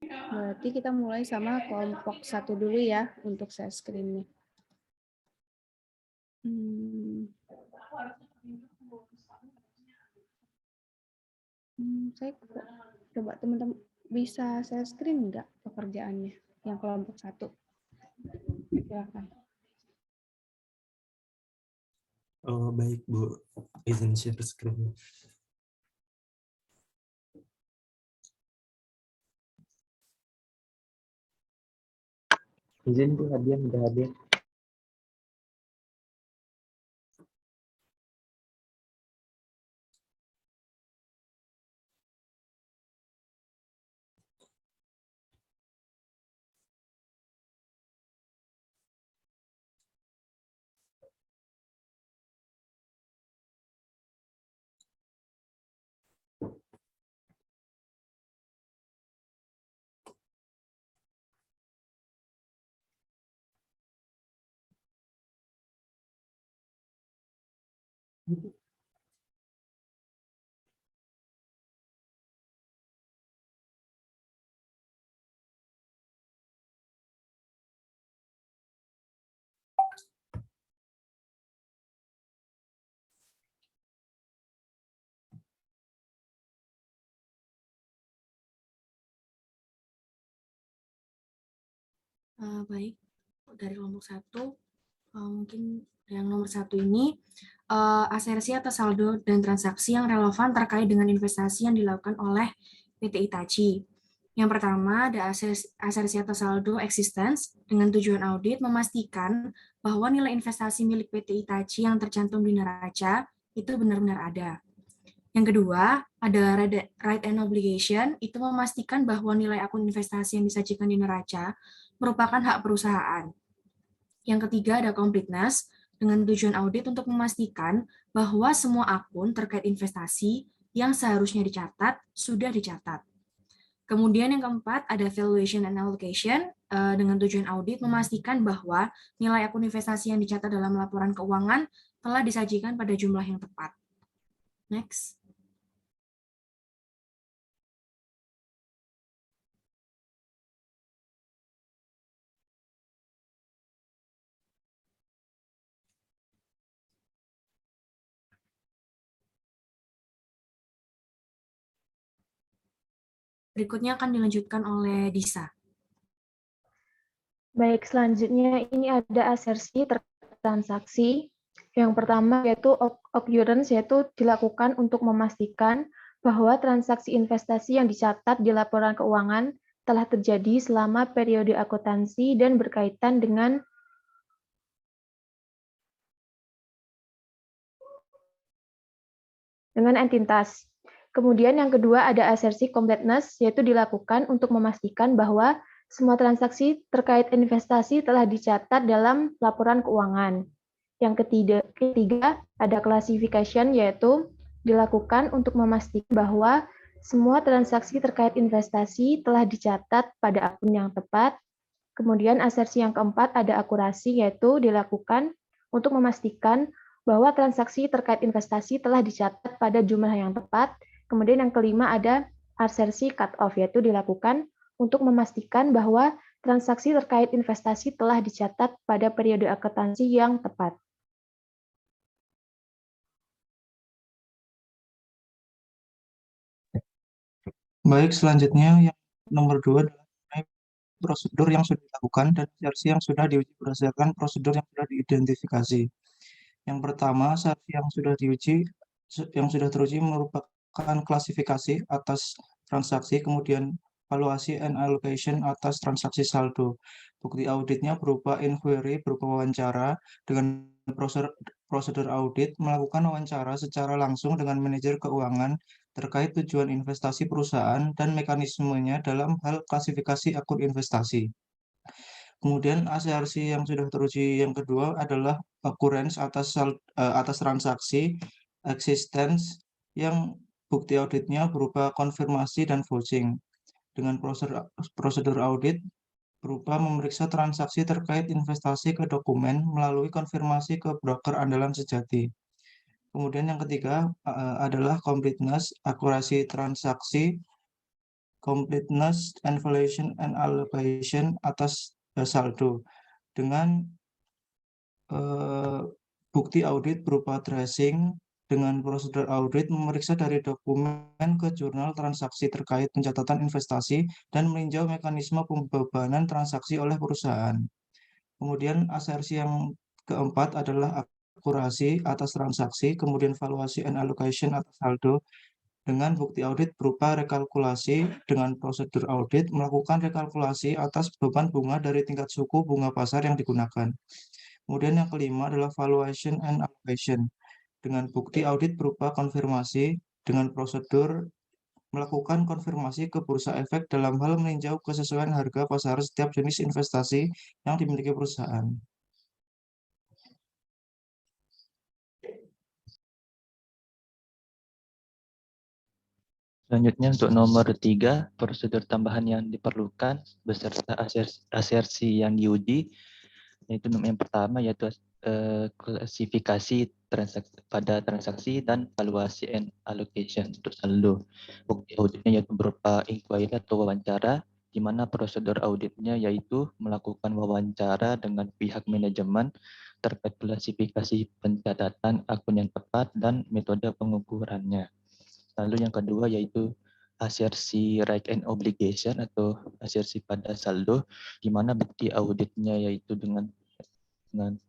Berarti kita mulai sama kelompok 1 dulu ya untuk share screen-nya. Saya coba teman-teman bisa share screen nggak pekerjaannya yang kelompok 1? Silakan. Oh, baik, Bu. Izin share screen. Izin, Bu, Hadian udah hadir. Baik, dari kelompok 1, mungkin yang nomor 1 ini, asersi atas saldo dan transaksi yang relevan terkait dengan investasi yang dilakukan oleh PT Itachi. Yang pertama ada asersi atas saldo existence dengan tujuan audit memastikan bahwa nilai investasi milik PT Itachi yang tercantum di neraca itu benar-benar ada. Yang kedua, ada right and obligation, itu memastikan bahwa nilai akun investasi yang disajikan di neraca merupakan hak perusahaan. Yang ketiga, ada completeness, dengan tujuan audit untuk memastikan bahwa semua akun terkait investasi yang seharusnya dicatat, sudah dicatat. Kemudian yang keempat, ada valuation and allocation, dengan tujuan audit memastikan bahwa nilai akun investasi yang dicatat dalam laporan keuangan telah disajikan pada jumlah yang tepat. Next. Berikutnya akan dilanjutkan oleh Disa. Baik, selanjutnya ini ada asersi terkait transaksi. Yang pertama yaitu occurrence, yaitu dilakukan untuk memastikan bahwa transaksi investasi yang dicatat di laporan keuangan telah terjadi selama periode akuntansi dan berkaitan dengan entitas. Kemudian yang kedua ada asersi completeness, yaitu dilakukan untuk memastikan bahwa semua transaksi terkait investasi telah dicatat dalam laporan keuangan. Yang ketiga ada classification, yaitu dilakukan untuk memastikan bahwa semua transaksi terkait investasi telah dicatat pada akun yang tepat. Kemudian asersi yang keempat ada akurasi, yaitu dilakukan untuk memastikan bahwa transaksi terkait investasi telah dicatat pada jumlah yang tepat. Kemudian yang kelima ada asersi cut off, yaitu dilakukan untuk memastikan bahwa transaksi terkait investasi telah dicatat pada periode akuntansi yang tepat. Baik, selanjutnya yang nomor 2 adalah prosedur yang sudah dilakukan dan asersi yang sudah diuji berdasarkan prosedur yang sudah diidentifikasi. Yang pertama, asersi yang sudah teruji merupakan klasifikasi atas transaksi, kemudian valuasi and allocation atas transaksi saldo. Bukti auditnya berupa inquiry, berupa wawancara dengan prosedur audit, melakukan wawancara secara langsung dengan manajer keuangan terkait tujuan investasi perusahaan dan mekanismenya dalam hal klasifikasi akun investasi. Kemudian asersi yang sudah teruji yang kedua adalah occurrence atas transaksi existence yang bukti auditnya berupa konfirmasi dan vouching. Dengan prosedur audit berupa memeriksa transaksi terkait investasi ke dokumen melalui konfirmasi ke broker andalan sejati. Kemudian yang ketiga adalah completeness, akurasi transaksi. completeness, evaluation, and allocation atas saldo dengan bukti audit berupa tracing dengan prosedur audit memeriksa dari dokumen ke jurnal transaksi terkait pencatatan investasi dan meninjau mekanisme pembebanan transaksi oleh perusahaan. Kemudian asersi yang keempat adalah akurasi atas transaksi, kemudian valuasi and allocation atas saldo dengan bukti audit berupa rekalkulasi dengan prosedur audit melakukan rekalkulasi atas beban bunga dari tingkat suku bunga pasar yang digunakan. Kemudian yang kelima adalah valuation and allocation dengan bukti audit berupa konfirmasi dengan prosedur melakukan konfirmasi ke bursa efek dalam hal meninjau kesesuaian harga pasar setiap jenis investasi yang dimiliki perusahaan. Selanjutnya untuk nomor 3, prosedur tambahan yang diperlukan beserta asersi yang diuji. Yaitu yang pertama yaitu klasifikasi pada transaksi dan valuasi and allocation untuk saldo. Bukti auditnya yaitu berupa inquiry atau wawancara, di mana prosedur auditnya yaitu melakukan wawancara dengan pihak manajemen terkait klasifikasi pencatatan akun yang tepat dan metode pengukurannya. Lalu yang kedua yaitu asersi right and obligation atau asersi pada saldo, di mana bukti auditnya yaitu dengan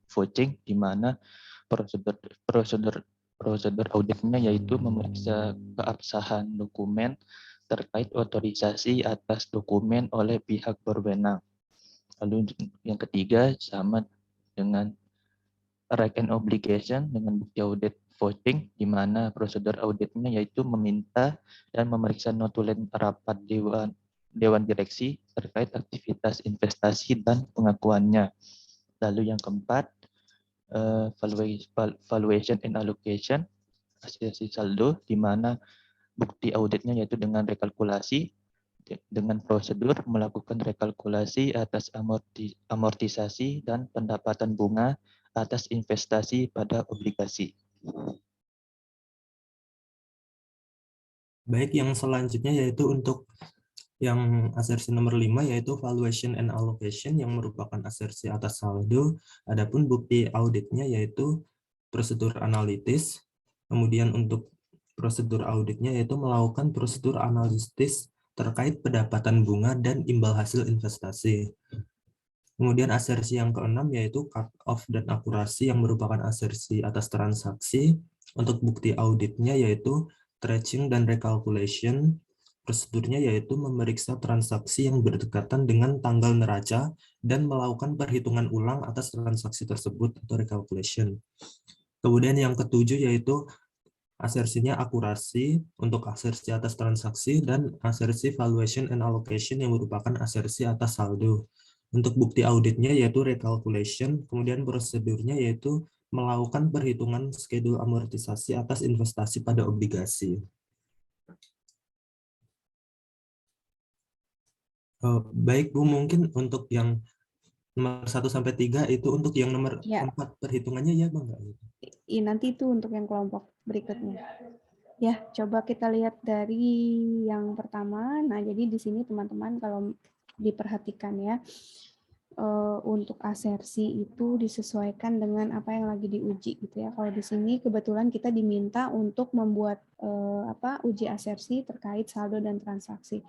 vouching, di mana prosedur auditnya yaitu memeriksa keabsahan dokumen terkait otorisasi atas dokumen oleh pihak berwenang. Lalu yang ketiga sama dengan right and obligation dengan bukti audit vouching, di mana prosedur auditnya yaitu meminta dan memeriksa notulen rapat dewan direksi terkait aktivitas investasi dan pengakuannya. Lalu yang keempat, valuation and allocation, asersi saldo, di mana bukti auditnya yaitu dengan rekalkulasi, dengan prosedur melakukan rekalkulasi atas amortisasi dan pendapatan bunga atas investasi pada obligasi. Baik, yang selanjutnya yaitu untuk yang asersi nomor 5 yaitu valuation and allocation yang merupakan asersi atas saldo. Adapun bukti auditnya yaitu prosedur analitis. Kemudian untuk prosedur auditnya yaitu melakukan prosedur analitis terkait pendapatan bunga dan imbal hasil investasi. Kemudian asersi yang keenam yaitu cut off dan akurasi yang merupakan asersi atas transaksi. Untuk bukti auditnya yaitu tracing dan recalculation. Prosedurnya yaitu memeriksa transaksi yang berdekatan dengan tanggal neraca dan melakukan perhitungan ulang atas transaksi tersebut atau recalculation. Kemudian yang ketujuh yaitu asersinya akurasi untuk asersi atas transaksi dan asersi valuation and allocation yang merupakan asersi atas saldo. Untuk bukti auditnya yaitu recalculation, kemudian prosedurnya yaitu melakukan perhitungan schedule amortisasi atas investasi pada obligasi. Baik Bu, mungkin untuk yang nomor 1-3 itu untuk yang nomor 4 perhitungannya ya Bang? Nanti itu untuk yang kelompok berikutnya. Ya, coba kita lihat dari yang pertama. Nah, jadi di sini teman-teman kalau diperhatikan ya, untuk asersi itu disesuaikan dengan apa yang lagi diuji gitu ya. Kalau di sini kebetulan kita diminta untuk membuat uji asersi terkait saldo dan transaksi.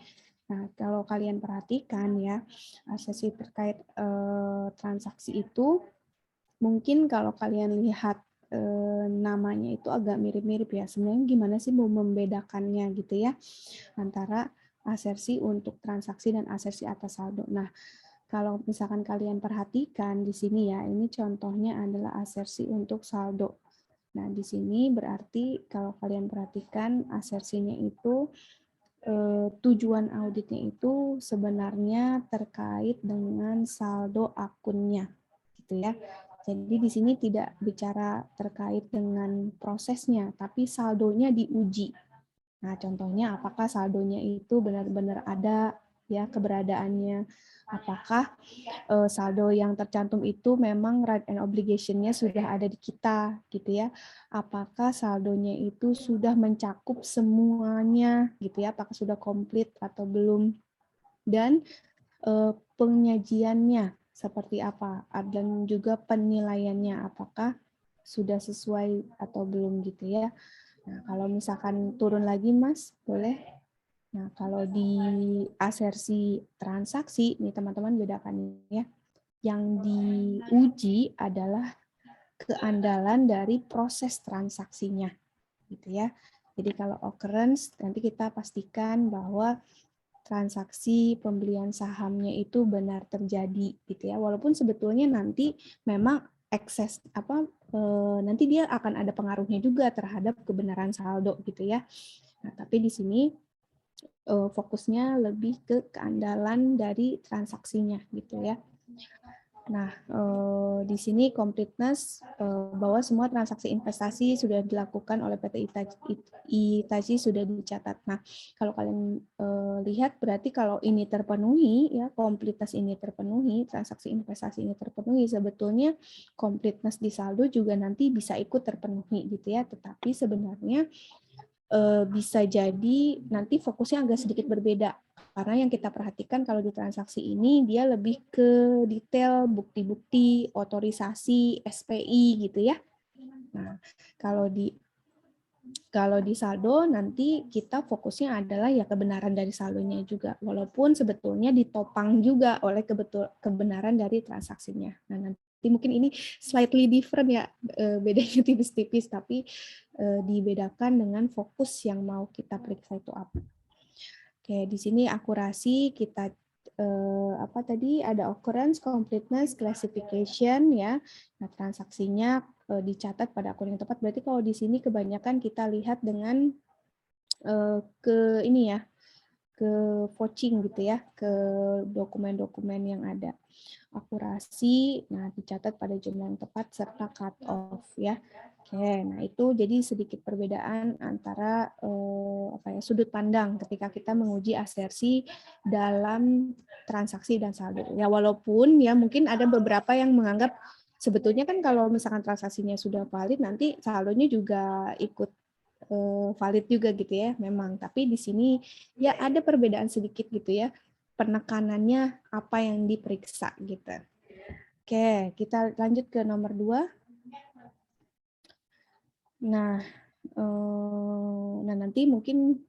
Nah, kalau kalian perhatikan ya, asersi terkait transaksi itu mungkin kalau kalian lihat namanya itu agak mirip-mirip ya. Sebenarnya gimana sih mau membedakannya gitu ya antara asersi untuk transaksi dan asersi atas saldo. Nah, kalau misalkan kalian perhatikan di sini ya, ini contohnya adalah asersi untuk saldo. Nah, di sini berarti kalau kalian perhatikan asersinya itu tujuan auditnya itu sebenarnya terkait dengan saldo akunnya, gitu ya. Jadi di sini tidak bicara terkait dengan prosesnya, tapi saldonya diuji. Nah, contohnya apakah saldonya itu benar-benar ada ya keberadaannya. Apakah saldo yang tercantum itu memang right and obligation-nya sudah ada di kita gitu ya. Apakah saldonya itu sudah mencakup semuanya gitu ya, apakah sudah komplit atau belum. Dan penyajiannya seperti apa, dan juga penilaiannya apakah sudah sesuai atau belum gitu ya. Nah, kalau misalkan turun lagi Mas, boleh. Nah, kalau di asersi transaksi, nih teman-teman bedakan ya. Yang diuji adalah keandalan dari proses transaksinya, gitu ya. Jadi kalau occurrence, nanti kita pastikan bahwa transaksi pembelian sahamnya itu benar terjadi, gitu ya. Walaupun sebetulnya nanti memang ekses nanti dia akan ada pengaruhnya juga terhadap kebenaran saldo, gitu ya. Nah, tapi di sini fokusnya lebih ke keandalan dari transaksinya gitu ya. Nah, di sini completeness bahwa semua transaksi investasi sudah dilakukan oleh PT Itachi sudah dicatat. Nah, kalau kalian lihat berarti kalau ini terpenuhi ya, completeness ini terpenuhi, transaksi investasi ini terpenuhi, sebetulnya completeness di saldo juga nanti bisa ikut terpenuhi gitu ya. Tetapi sebenarnya bisa jadi nanti fokusnya agak sedikit berbeda. Karena yang kita perhatikan kalau di transaksi ini dia lebih ke detail bukti-bukti, otorisasi, SPI gitu ya. Nah, kalau di saldo nanti kita fokusnya adalah ya kebenaran dari saldonya juga. Walaupun sebetulnya ditopang juga oleh kebenaran dari transaksinya. Nah, nanti mungkin ini slightly different ya, bedanya tipis-tipis, tapi dibedakan dengan fokus yang mau kita periksa itu apa. Oke, di sini akurasi kita apa tadi ada occurrence, completeness, classification ya. Nah, transaksinya dicatat pada akun yang tepat. Berarti kalau di sini kebanyakan kita lihat dengan ke ini ya, ke vouching gitu ya, ke dokumen-dokumen yang ada. Akurasi, nah dicatat pada jumlah yang tepat serta cut off ya. Oke, nah itu jadi sedikit perbedaan antara sudut pandang ketika kita menguji asersi dalam transaksi dan saldo. Ya walaupun ya mungkin ada beberapa yang menganggap sebetulnya kan kalau misalkan transaksinya sudah valid nanti saldonya juga ikut valid juga gitu ya memang. Tapi di sini ya ada perbedaan sedikit gitu ya. Penekanannya apa yang diperiksa gitu. Oke, kita lanjut ke nomor 2. Nah, nanti mungkin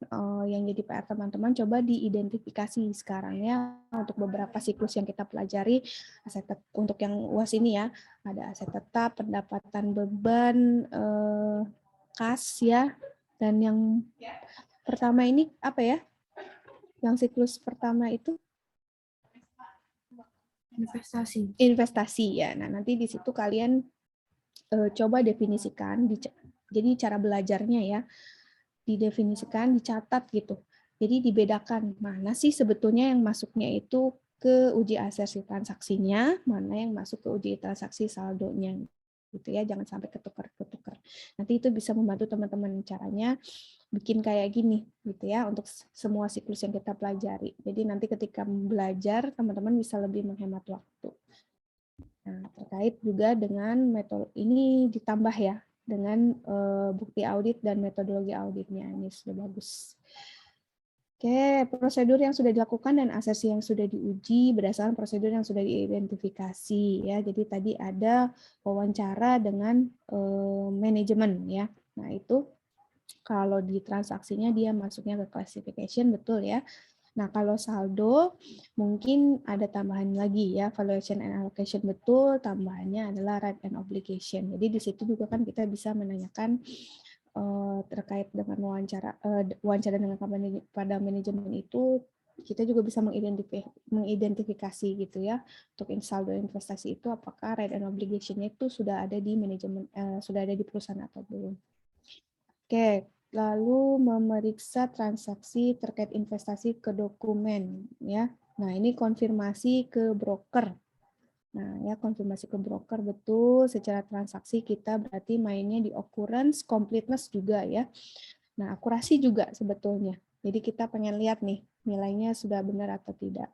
yang jadi PR teman-teman coba diidentifikasi sekarang ya untuk beberapa siklus yang kita pelajari untuk yang UAS ini ya ada aset tetap, pendapatan beban, kas ya, dan yang pertama ini apa ya? Yang siklus pertama itu investasi ya. Nah, nanti di situ kalian coba definisikan, jadi cara belajarnya ya, didefinisikan, dicatat gitu. Jadi dibedakan mana sih sebetulnya yang masuknya itu ke uji asersi transaksinya, mana yang masuk ke uji transaksi saldonya. Gitu ya, jangan sampai ketukar-ketukar. Nanti itu bisa membantu teman-teman caranya bikin kayak gini gitu ya untuk semua siklus yang kita pelajari. Jadi nanti ketika belajar teman-teman bisa lebih menghemat waktu. Nah, terkait juga dengan metode ini ditambah ya dengan bukti audit dan metodologi auditnya. Ini sudah bagus. Oke, prosedur yang sudah dilakukan dan asersi yang sudah diuji berdasarkan prosedur yang sudah diidentifikasi ya. Jadi tadi ada wawancara dengan manajemen ya. Nah, itu kalau di transaksinya dia masuknya ke classification betul ya. Nah, kalau saldo mungkin ada tambahan lagi ya, valuation and allocation betul, tambahannya adalah right and obligation. Jadi di situ juga kan kita bisa menanyakan terkait dengan wawancara dengan pada manajemen itu, kita juga bisa mengidentifikasi gitu ya untuk saldo investasi itu apakah right and obligation-nya itu sudah ada di manajemen, sudah ada di perusahaan atau belum. Oke, lalu memeriksa transaksi terkait investasi ke dokumen ya. Nah, ini konfirmasi ke broker. Nah, ya konfirmasi ke broker betul secara transaksi kita berarti mainnya di occurrence, completeness juga ya. Nah, akurasi juga sebetulnya. Jadi kita pengen lihat nih nilainya sudah benar atau tidak.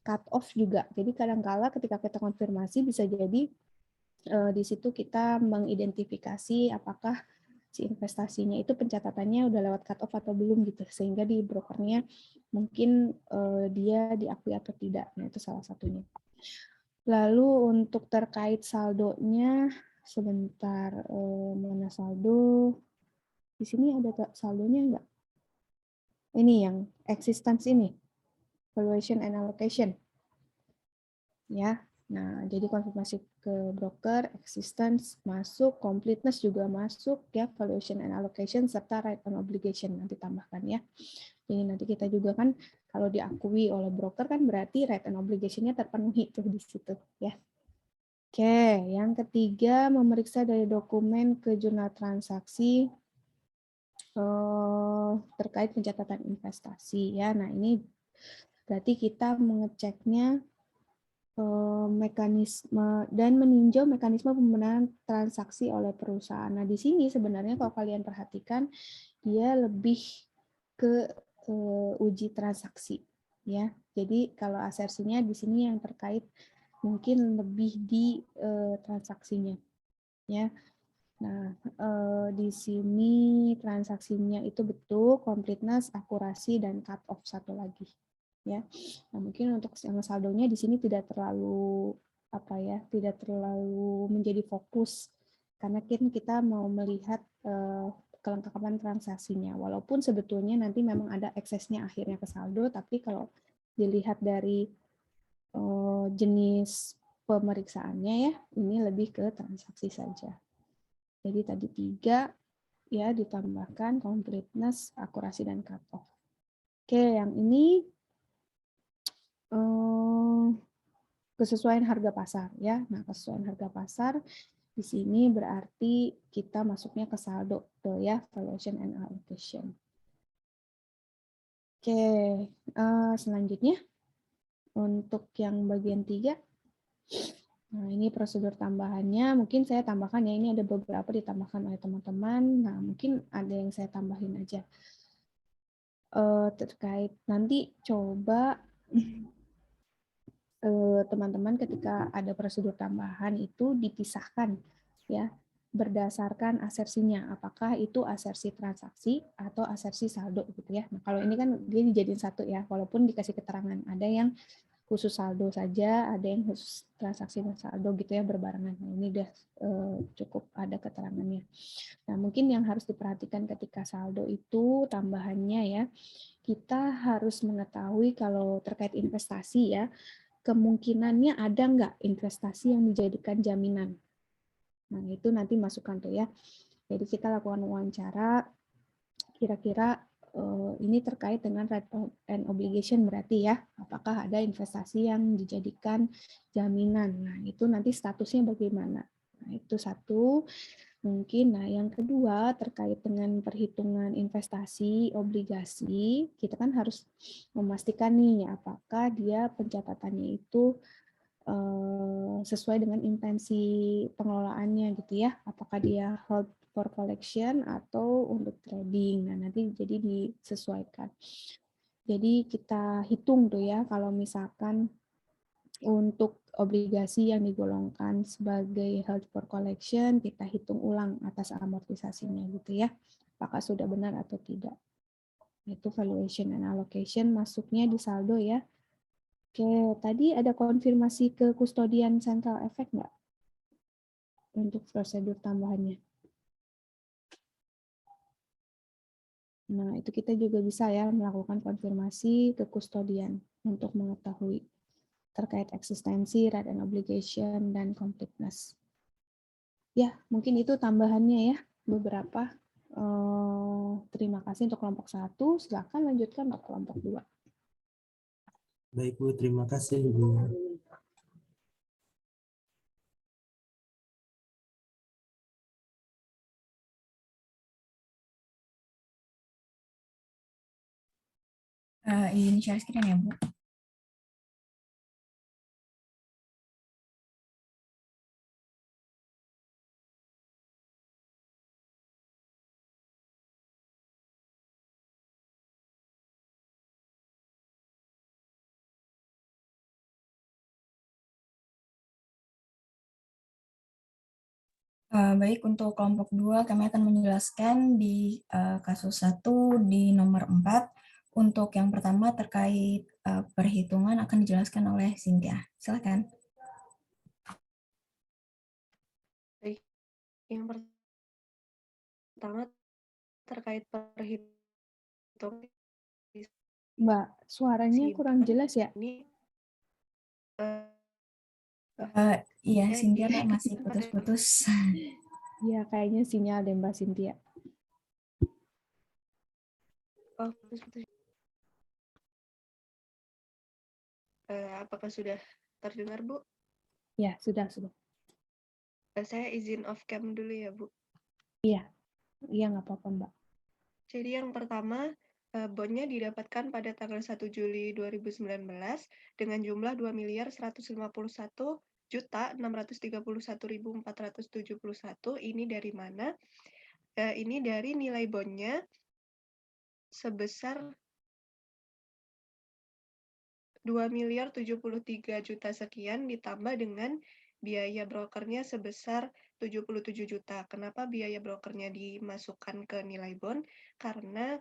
Cut off juga. Jadi kadang-kala ketika kita konfirmasi bisa jadi di situ kita mengidentifikasi apakah si investasinya itu pencatatannya udah lewat cut off atau belum gitu, sehingga di brokernya mungkin dia diakui atau tidak. Nah, itu salah satunya. Lalu untuk terkait saldonya, sebentar, mana saldo? Di sini ada saldonya enggak? Ini yang existence ini, valuation and allocation. Ya. Nah, jadi konfirmasi ke broker, existence masuk, completeness juga masuk, ya, valuation and allocation, serta right on obligation nanti tambahkan ya. Jadi nanti kita juga kan kalau diakui oleh broker kan berarti right on obligation-nya terpenuhi tuh di situ ya. Oke, yang ketiga memeriksa dari dokumen ke jurnal transaksi terkait pencatatan investasi ya. Nah, ini berarti kita mengeceknya mekanisme dan meninjau mekanisme pembenaran transaksi oleh perusahaan. Nah, di sini sebenarnya kalau kalian perhatikan dia lebih ke uji transaksi ya. Jadi kalau asersinya di sini yang terkait mungkin lebih di transaksinya ya. Nah, di sini transaksinya itu betul, completeness, akurasi, dan cut off satu lagi. Ya, nah mungkin untuk yang saldonya di sini tidak terlalu tidak terlalu menjadi fokus karena kita mau melihat kelengkapan transaksinya. Walaupun sebetulnya nanti memang ada eksesnya akhirnya ke saldo, tapi kalau dilihat dari jenis pemeriksaannya ya, ini lebih ke transaksi saja. Jadi tadi 3 ya ditambahkan completeness, akurasi, dan cut off. Oke, yang ini kesesuaian harga pasar ya. Nah, kesesuaian harga pasar di sini berarti kita masuknya ke saldo tuh ya, valuation and allocation. Oke, selanjutnya untuk yang bagian 3. Nah, ini prosedur tambahannya. Mungkin saya tambahkan ya, ini ada beberapa ditambahkan oleh teman-teman. Nah, mungkin ada yang saya tambahin aja. Terkait nanti coba teman-teman ketika ada prosedur tambahan itu dipisahkan ya berdasarkan asersinya, apakah itu asersi transaksi atau asersi saldo gitu ya. Nah, kalau ini kan dia dijadiin satu ya, walaupun dikasih keterangan ada yang khusus saldo saja, ada yang khusus transaksi dan saldo gitu ya berbarengan. Nah, ini udah cukup ada keterangannya. Nah, mungkin yang harus diperhatikan ketika saldo itu tambahannya ya, kita harus mengetahui kalau terkait investasi ya, kemungkinannya ada nggak investasi yang dijadikan jaminan. Nah, itu nanti masukkan tuh ya. Jadi kita lakukan wawancara, kira-kira ini terkait dengan right and obligation berarti ya, apakah ada investasi yang dijadikan jaminan. Nah, itu nanti statusnya bagaimana. Nah, itu satu. Mungkin, nah yang kedua terkait dengan perhitungan investasi obligasi, kita kan harus memastikan nih apakah dia pencatatannya itu sesuai dengan intensi pengelolaannya gitu ya, apakah dia hold for collection atau untuk trading. Nah, nanti jadi disesuaikan. Jadi kita hitung tuh ya, kalau misalkan untuk obligasi yang digolongkan sebagai held for collection, kita hitung ulang atas amortisasinya gitu ya. Apakah sudah benar atau tidak. Itu valuation and allocation masuknya di saldo ya. Oke, tadi ada konfirmasi ke kustodian central effect nggak? Untuk prosedur tambahannya. Nah, itu kita juga bisa ya melakukan konfirmasi ke kustodian untuk mengetahui terkait eksistensi, right and obligation, dan completeness. Ya, mungkin itu tambahannya ya, beberapa. Terima kasih untuk kelompok 1. Silakan lanjutkan untuk kelompok 2. Baik, Bu. Terima kasih, Bu. Izin share screen ya, Bu. Baik, untuk kelompok 2 kami akan menjelaskan di kasus 1 di nomor 4. Untuk yang pertama terkait perhitungan akan dijelaskan oleh Cynthia. Silakan. Baik, yang pertama terkait perhitungan Mbak, suaranya kurang jelas ya? ini Iya, ya, Cynthia jadi masih putus-putus. Iya, kayaknya sinyal deh Mbak Cynthia. putus-putus. Apakah sudah terdengar, Bu? Ya, sudah. Saya izin off cam dulu ya, Bu. Iya, nggak apa-apa Mbak. Jadi yang pertama, bonnya didapatkan pada tanggal 1 Juli 2019 dengan jumlah 2.151.631.471. Ini dari mana? Ini dari nilai bonnya sebesar 2.073.000.000 sekian ditambah dengan biaya brokernya sebesar 77 juta. Kenapa biaya brokernya dimasukkan ke nilai bond? Karena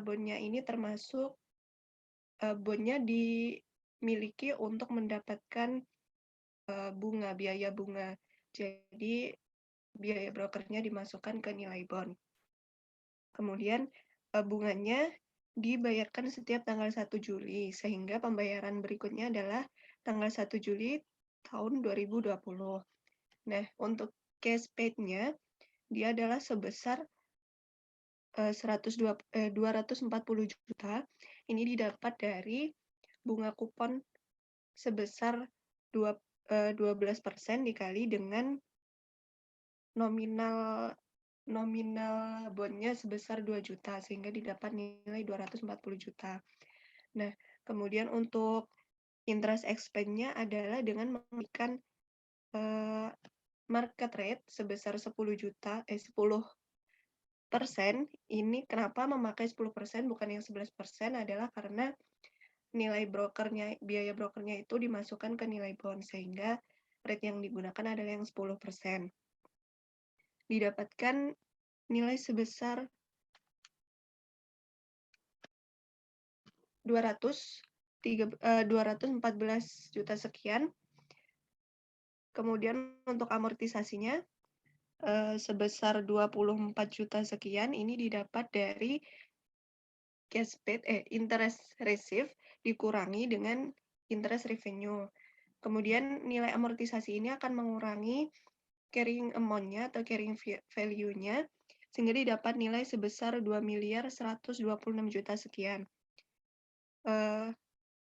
bondnya ini termasuk bondnya dimiliki untuk mendapatkan biaya bunga. Jadi biaya brokernya dimasukkan ke nilai bond. Kemudian bunganya dibayarkan setiap tanggal 1 Juli, sehingga pembayaran berikutnya adalah tanggal 1 Juli tahun 2020. Nah, untuk cash paid-nya, dia adalah sebesar 240 juta. Ini didapat dari bunga kupon sebesar 12% dikali dengan nominal bondnya sebesar 2 juta, sehingga didapat nilai 240 juta. Nah, kemudian untuk interest expense-nya adalah dengan memberikan market rate sebesar 10%. Ini kenapa memakai 10% bukan yang 11% adalah karena biaya brokernya itu dimasukkan ke nilai bond, sehingga rate yang digunakan adalah yang 10%. Didapatkan nilai sebesar 214 juta sekian. Kemudian untuk amortisasinya sebesar 24 juta sekian, ini didapat dari cash paid, interest received dikurangi dengan interest revenue. Kemudian nilai amortisasi ini akan mengurangi carrying amount-nya atau carrying value-nya, sehingga didapat nilai sebesar 2.126.000.000 sekian.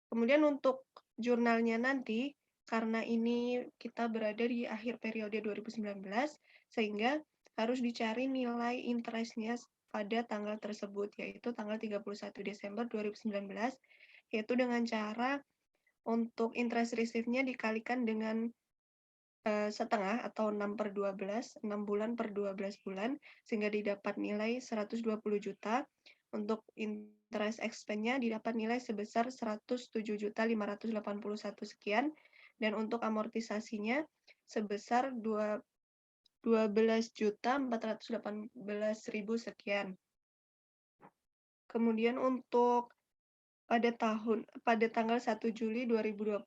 Kemudian untuk jurnalnya nanti, karena ini kita berada di akhir periode 2019, sehingga harus dicari nilai interest-nya pada tanggal tersebut, yaitu tanggal 31 Desember 2019, yaitu dengan cara untuk interest receive-nya dikalikan dengan setengah atau 6/12, 6 bulan per 12 bulan, sehingga didapat nilai 120 juta. Untuk interest expense-nya didapat nilai sebesar 107.581 sekian, dan untuk amortisasinya sebesar 12.418.000 sekian. Kemudian untuk pada tanggal 1 Juli 2021,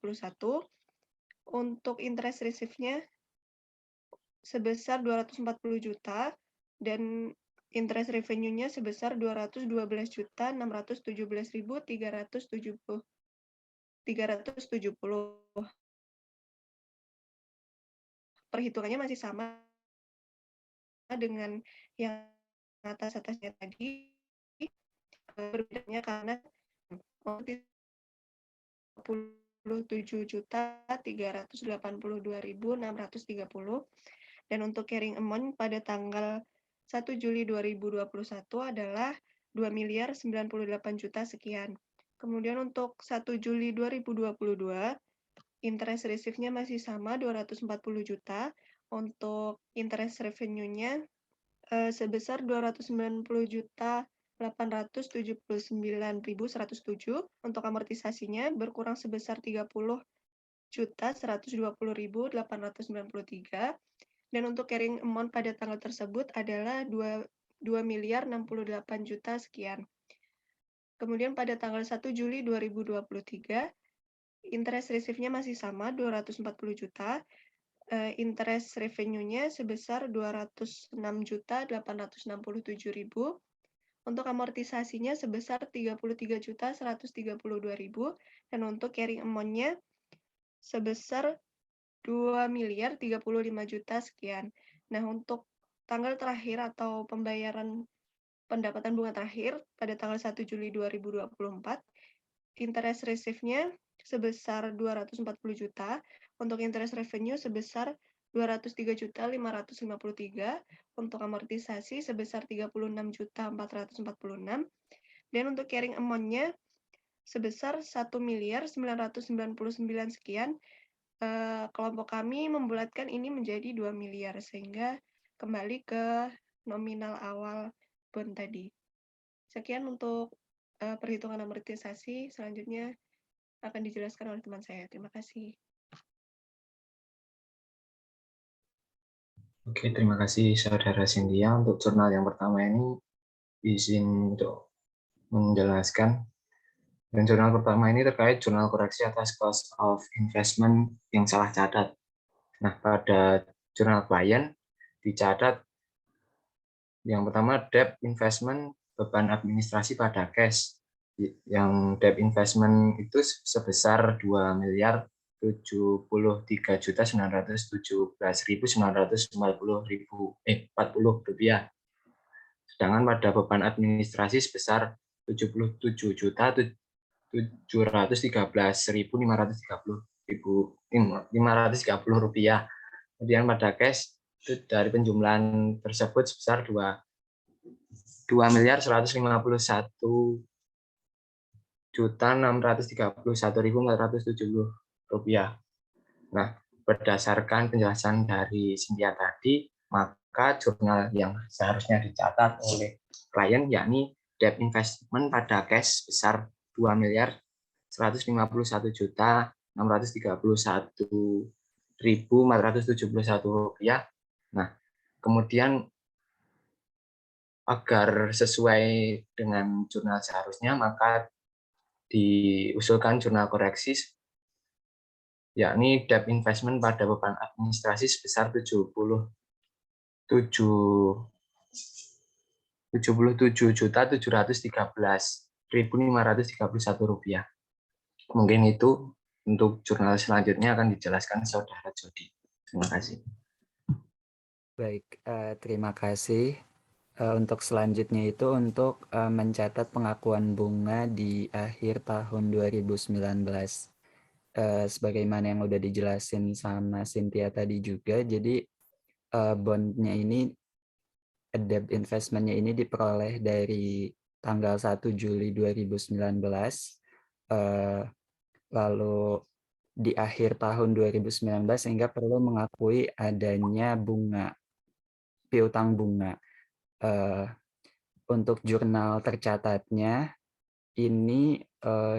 untuk interest receive-nya sebesar 240 juta dan interest revenue-nya sebesar 212.617.370. Perhitungannya masih sama dengan yang atas-atasnya tadi, berbedanya karena 37.382.630, dan untuk carrying amount pada tanggal 1 Juli 2021 adalah 2.098 juta sekian. Kemudian untuk 1 Juli 2022, interest receive-nya masih sama 240 juta. Untuk interest revenue-nya sebesar 290.879.107. Untuk amortisasinya berkurang sebesar 30.120.893. Dan untuk carrying amount pada tanggal tersebut adalah 2.068 juta sekian. Kemudian pada tanggal 1 Juli 2023, interest receive-nya masih sama, 240 juta. Interest revenue-nya sebesar 206.867.000. Untuk amortisasinya sebesar 33.132.000. Dan untuk carrying amount-nya sebesar 2.035 juta sekian. Nah, untuk tanggal terakhir atau pembayaran pendapatan bunga terakhir pada tanggal 1 Juli 2024, interest receive-nya sebesar 240 juta, untuk interest revenue sebesar 203.553, untuk amortisasi sebesar 36.446, dan untuk carrying amount-nya sebesar 1.999 sekian. Kelompok kami membulatkan ini menjadi 2 miliar, sehingga kembali ke nominal awal bond tadi. Sekian untuk perhitungan amortisasi, selanjutnya akan dijelaskan oleh teman saya. Terima kasih. Oke, terima kasih Saudara Cynthia. Untuk jurnal yang pertama ini izin untuk menjelaskan. Dan jurnal pertama ini terkait jurnal koreksi atas cost of investment yang salah catat. Nah, pada jurnal klien dicatat yang pertama debt investment beban administrasi pada cash. Yang debt investment itu sebesar 2.073.917.940 rupiah. Sedangkan pada beban administrasi sebesar 77.713.530 rupiah. Kemudian pada cash itu dari penjumlahan tersebut sebesar 2.631.470 rupiah. Nah, berdasarkan penjelasan dari Cynthia tadi, maka jurnal yang seharusnya dicatat oleh klien yakni debt investment pada cash sebesar 2.151.631.471 rupiah. Nah, kemudian agar sesuai dengan jurnal seharusnya, maka diusulkan jurnal koreksi yakni debt investment pada beban administrasi sebesar 77.713.531 rupiah. Mungkin itu untuk jurnal selanjutnya akan dijelaskan Saudara Jody. Terima kasih. Baik, terima kasih. Untuk selanjutnya itu untuk mencatat pengakuan bunga di akhir tahun 2019. Sebagaimana yang udah dijelasin sama Cynthia tadi juga, jadi bondnya ini, debt investment-nya ini diperoleh dari tanggal 1 Juli 2019, lalu di akhir tahun 2019 sehingga perlu mengakui adanya bunga, piutang bunga. Untuk jurnal tercatatnya ini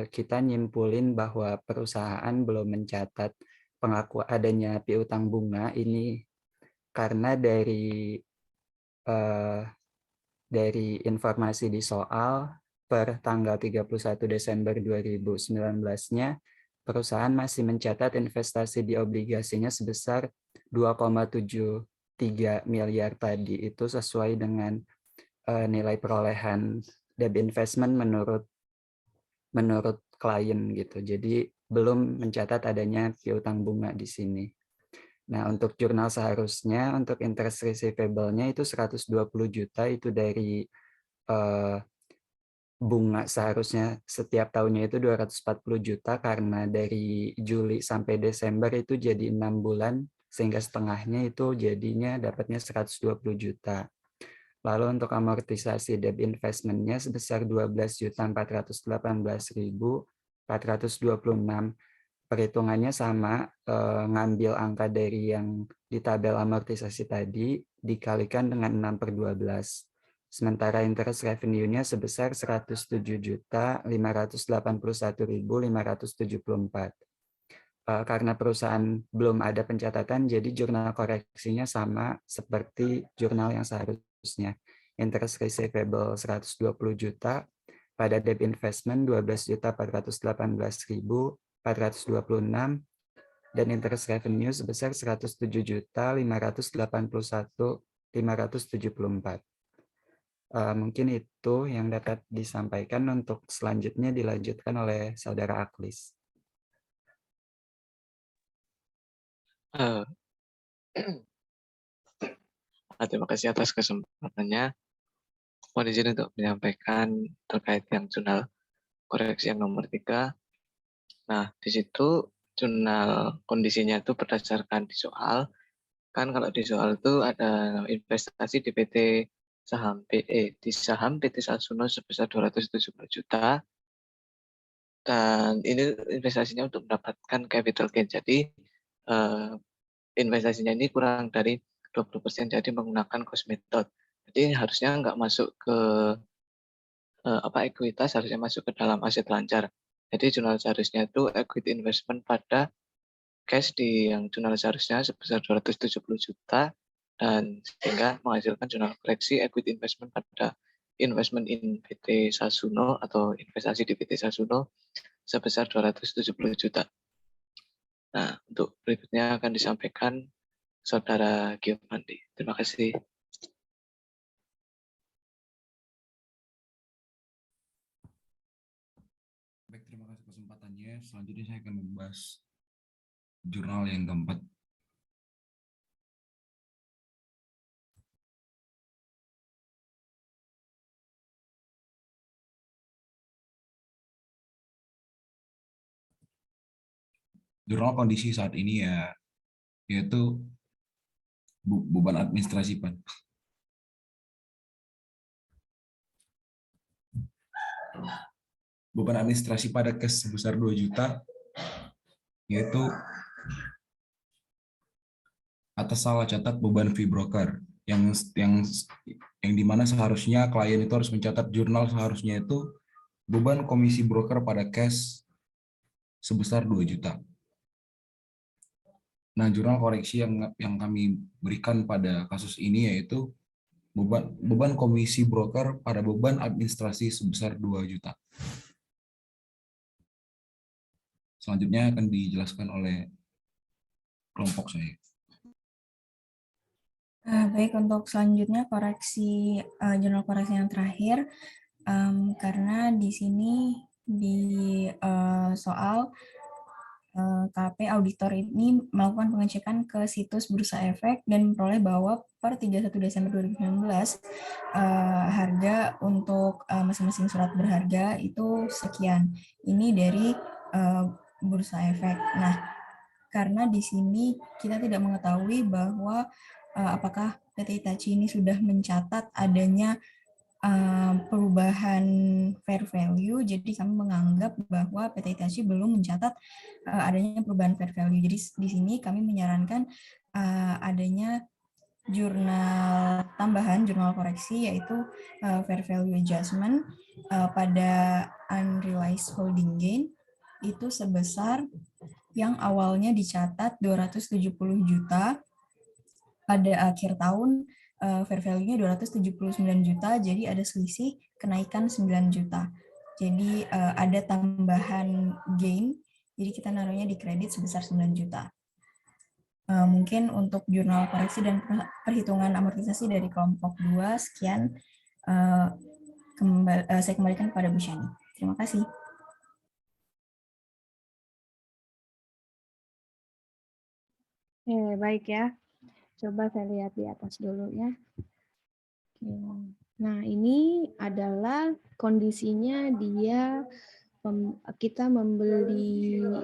kita nyimpulin bahwa perusahaan belum mencatat pengakuan adanya piutang bunga ini karena dari informasi di soal per tanggal 31 Desember 2019-nya perusahaan masih mencatat investasi di obligasinya sebesar 2,73 miliar tadi. Itu sesuai dengan nilai perolehan debt investment menurut klien gitu. Jadi belum mencatat adanya piutang bunga di sini. Nah, untuk jurnal seharusnya untuk interest receivable-nya itu 120 juta itu dari bunga seharusnya setiap tahunnya itu 240 juta karena dari Juli sampai Desember itu jadi 6 bulan sehingga setengahnya itu jadinya dapatnya 120 juta. Lalu untuk amortisasi debt investment-nya sebesar 12.418.426. Perhitungannya sama, ngambil angka dari yang di tabel amortisasi tadi dikalikan dengan 6/12. Sementara interest revenue-nya sebesar 107.581.574. karena perusahaan belum ada pencatatan, jadi jurnal koreksinya sama seperti jurnal yang seharusnya. Interest receivable 120 juta, pada debt investment 12.418.426, dan interest revenue sebesar 107.581.574. Mungkin itu yang dapat disampaikan. Untuk selanjutnya dilanjutkan oleh Saudara Aklis. Terima kasih atas kesempatannya. Mohon izin untuk menyampaikan terkait yang jurnal koreksi yang nomor 3. Nah, di situ jurnal kondisinya itu berdasarkan di soal. Kan kalau di soal itu ada investasi di PT saham di saham PT Sasuno sebesar 270 juta. Dan ini investasinya untuk mendapatkan capital gain. Jadi investasinya ini kurang dari 20%, jadi menggunakan cost method. Jadi harusnya nggak masuk ke ekuitas, harusnya masuk ke dalam aset lancar. Jadi jurnal seharusnya itu equity investment pada cash di yang jurnal seharusnya sebesar 270 juta, dan sehingga menghasilkan jurnal koreksi equity investment pada investment in PT Sasuno atau investasi di PT Sasuno sebesar 270 juta. Nah, untuk berikutnya akan disampaikan Saudara Giovanni. Terima kasih. Baik, terima kasih kesempatannya. Selanjutnya saya akan membahas jurnal yang keempat. Jurnal kondisi saat ini yaitu beban administrasi, Pak. Beban administrasi pada cash sebesar 2 juta, yaitu atas salah catat beban fee broker, yang dimana seharusnya klien itu harus mencatat jurnal seharusnya itu beban komisi broker pada cash sebesar 2 juta. Nah, jurnal koreksi yang kami berikan pada kasus ini yaitu beban komisi broker pada beban administrasi sebesar 2 juta. Selanjutnya akan dijelaskan oleh kelompok saya. Baik, untuk selanjutnya koreksi jurnal koreksi yang terakhir, karena di sini di soal KP auditor ini melakukan pengecekan ke situs Bursa Efek dan memperoleh bahwa per 31 Desember 2019 harga untuk masing-masing surat berharga itu sekian. Ini dari Bursa Efek. Nah, karena di sini kita tidak mengetahui bahwa apakah PT Hitachi ini sudah mencatat adanya perubahan fair value, jadi kami menganggap bahwa PT Hitachi belum mencatat adanya perubahan fair value. Jadi di sini kami menyarankan adanya jurnal tambahan, jurnal koreksi, yaitu fair value adjustment pada unrealized holding gain itu sebesar yang awalnya dicatat 270 juta pada akhir tahun. Fair value-nya 279 juta, jadi ada selisih kenaikan 9 juta. Jadi ada tambahan gain, jadi kita naruhnya di kredit sebesar 9 juta. Mungkin untuk jurnal koreksi dan perhitungan amortisasi dari kelompok 2, sekian. Saya kembalikan kepada Bu Shani. Terima kasih. Baik ya. Coba saya lihat di atas dulu ya. Nah, ini adalah kondisinya kita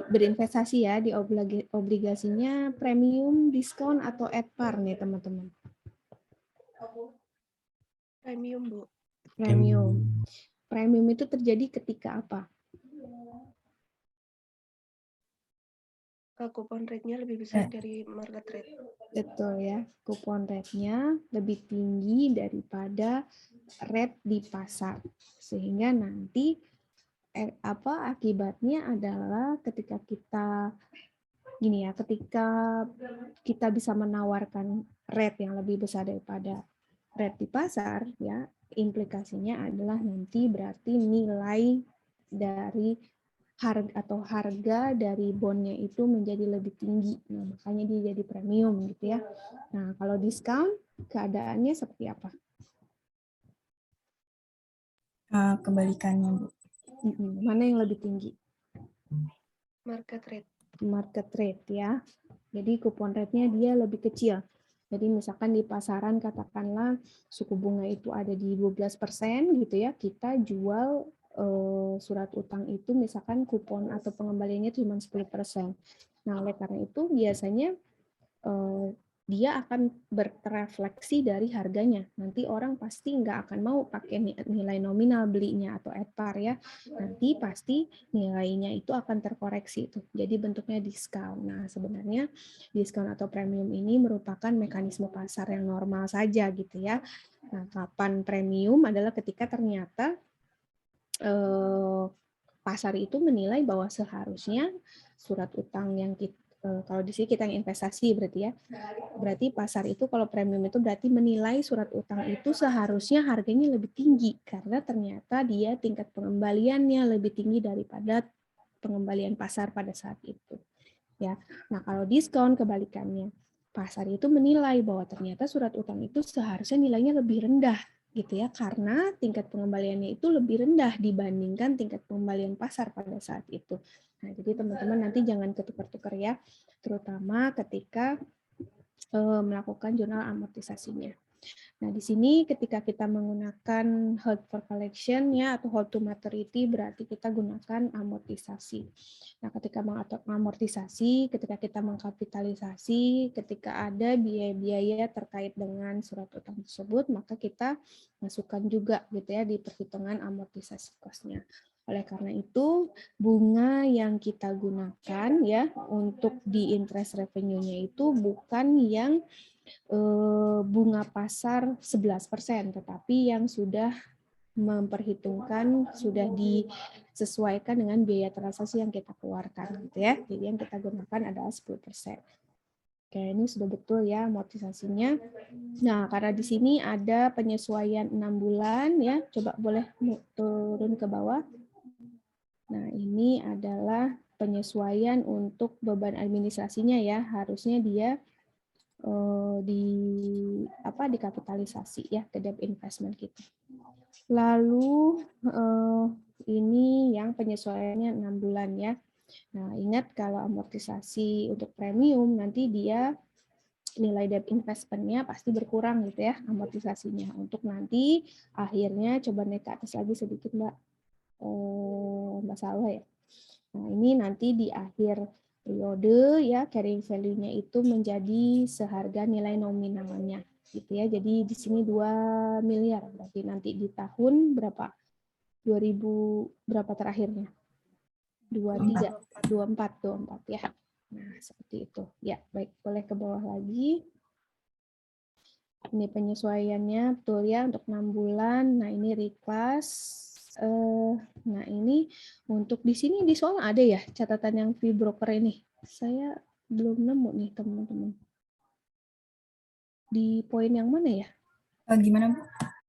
berinvestasi ya di obligasinya premium, diskon, atau at par nih teman-teman. Premium, Bu. Premium. Premium itu terjadi ketika apa? Coupon rate-nya lebih besar dari market rate. Betul ya, coupon rate-nya lebih tinggi daripada rate di pasar. Sehingga nanti akibatnya adalah ketika kita gini ya, ketika kita bisa menawarkan rate yang lebih besar daripada rate di pasar, ya implikasinya adalah nanti berarti nilai dari harga dari bondnya itu menjadi lebih tinggi. Nah, makanya dia jadi premium gitu ya. Nah, kalau diskon keadaannya seperti apa? Kebalikannya, Bu. Mana yang lebih tinggi? Market rate. Market rate ya. Jadi kupon rate-nya dia lebih kecil. Jadi misalkan di pasaran katakanlah suku bunga itu ada di 12% gitu ya, kita jual surat utang itu misalkan kupon atau pengembaliannya cuma 10%. Nah, oleh karena itu biasanya dia akan berrefleksi dari harganya. Nanti orang pasti nggak akan mau pakai nilai nominal belinya atau at par ya. Nanti pasti nilainya itu akan terkoreksi itu. Jadi bentuknya diskon. Nah, sebenarnya diskon atau premium ini merupakan mekanisme pasar yang normal saja gitu ya. Nah, kapan premium adalah ketika ternyata pasar itu menilai bahwa seharusnya surat utang yang kita, kalau di sini kita yang investasi berarti ya, berarti pasar itu kalau premium itu berarti menilai surat utang itu seharusnya harganya lebih tinggi karena ternyata dia tingkat pengembaliannya lebih tinggi daripada pengembalian pasar pada saat itu. Ya, nah kalau diskon kebalikannya, pasar itu menilai bahwa ternyata surat utang itu seharusnya nilainya lebih rendah gitu ya, karena tingkat pengembaliannya itu lebih rendah dibandingkan tingkat pengembalian pasar pada saat itu. Nah, jadi teman-teman nanti jangan ketukar-tukar ya, terutama ketika melakukan jurnal amortisasinya. Nah, di sini ketika kita menggunakan hold for collection ya atau hold to maturity berarti kita gunakan amortisasi. Nah, ketika mengamortisasi, ketika kita mengkapitalisasi, ketika ada biaya-biaya terkait dengan surat utang tersebut, maka kita masukkan juga gitu ya di perhitungan amortisasi cost-nya. Oleh karena itu, bunga yang kita gunakan ya untuk di interest revenue-nya itu bukan yang bunga pasar 11%, tetapi yang sudah memperhitungkan, sudah disesuaikan dengan biaya transaksi yang kita keluarkan gitu ya. Jadi yang kita gunakan adalah 10%. Oke, ini sudah betul ya amortisasinya. Nah, karena di sini ada penyesuaian 6 bulan ya. Coba boleh turun ke bawah. Nah, ini adalah penyesuaian untuk beban administrasinya ya. Harusnya dia dikapitalisasi ya ke debt investment kita. Lalu ini yang penyesuaiannya 6 bulan ya. Nah, ingat kalau amortisasi untuk premium nanti dia nilai debt investment-nya pasti berkurang gitu ya amortisasinya. Untuk nanti akhirnya coba naik ke atas lagi sedikit Mbak Salwa ya. Nah, ini nanti di akhir periode ya carrying value-nya itu menjadi seharga nilai nominalnya gitu ya. Jadi di sini 2 miliar berarti nanti di tahun berapa? 2000 berapa terakhirnya? 24 ya. Nah, seperti itu. Ya, baik, boleh ke bawah lagi. Ini penyesuaiannya betul ya untuk 6 bulan. Nah, ini reclass. Nah, ini untuk di sini di soal ada ya catatan yang fee broker ini. Saya belum nemu nih teman-teman. Di poin yang mana ya? Gimana, Bu?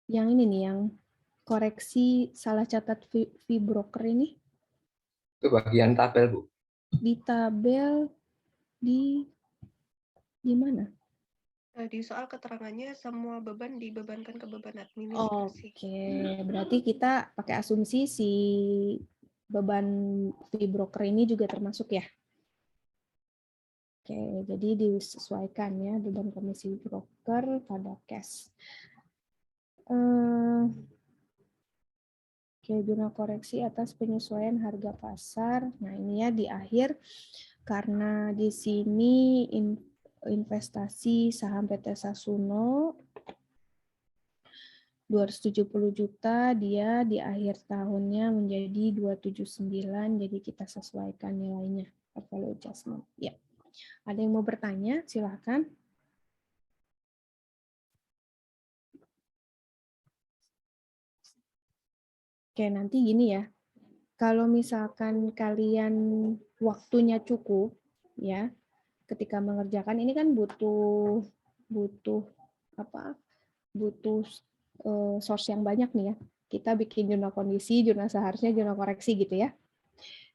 Yang ini nih, yang koreksi salah catat fee broker ini. Itu bagian tabel, Bu. Di tabel di mana? Di soal keterangannya semua beban dibebankan ke beban administrasi. Oke, berarti kita pakai asumsi si beban fee broker ini juga termasuk ya? Oke, jadi disesuaikan ya beban komisi broker pada cash. Oke, jurnal koreksi atas penyesuaian harga pasar. Nah, ini ya di akhir karena di sini investasi saham PT Sasuno 270 juta, dia di akhir tahunnya menjadi 279, jadi kita sesuaikan nilainya, value adjustment. Ya. Ada yang mau bertanya? Silahkan. Oke, nanti gini ya. Kalau misalkan kalian waktunya cukup, ya. Ketika mengerjakan ini kan butuh source yang banyak nih ya. Kita bikin jurnal kondisi, jurnal seharusnya, jurnal koreksi gitu ya.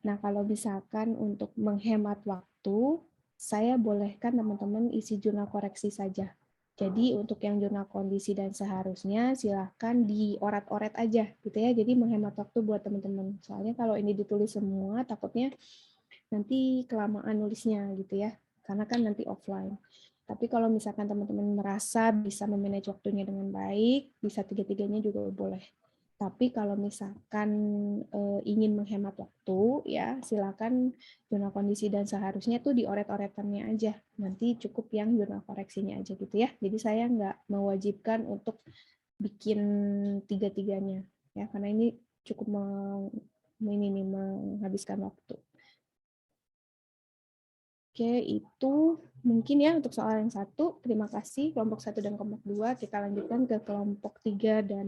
Nah, kalau misalkan untuk menghemat waktu, saya bolehkan teman-teman isi jurnal koreksi saja. Jadi untuk yang jurnal kondisi dan seharusnya silahkan dioret-oret aja gitu ya. Jadi menghemat waktu buat teman-teman. Soalnya kalau ini ditulis semua takutnya nanti kelamaan nulisnya gitu ya. Karena kan nanti offline. Tapi kalau misalkan teman-teman merasa bisa memanage waktunya dengan baik, bisa tiga-tiganya juga boleh. Tapi kalau misalkan ingin menghemat waktu, ya silakan jurnal kondisi dan seharusnya tuh dioret-oretannya aja. Nanti cukup yang jurnal koreksinya aja gitu ya. Jadi saya nggak mewajibkan untuk bikin tiga-tiganya, ya karena ini cukup menghabiskan waktu. Oke, itu mungkin ya untuk soal yang 1. Terima kasih kelompok 1 dan kelompok 2. Kita lanjutkan ke kelompok 3 dan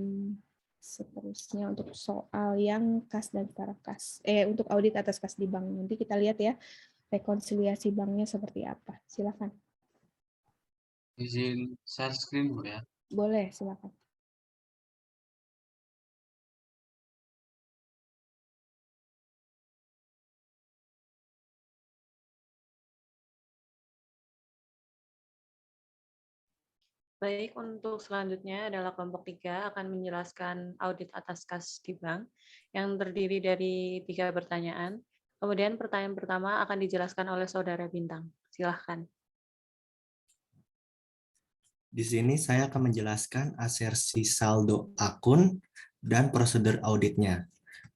seterusnya untuk soal yang kas dan setara kas. Untuk audit atas kas di bank. Nanti kita lihat ya rekonsiliasi banknya seperti apa. Silakan. Izin share screen Bu ya. Boleh, silakan. Baik, untuk selanjutnya adalah kelompok 3 akan menjelaskan audit atas kas di bank yang terdiri dari 3 pertanyaan. Kemudian pertanyaan pertama akan dijelaskan oleh Saudara Bintang. Silahkan. Di sini saya akan menjelaskan asersi saldo akun dan prosedur auditnya.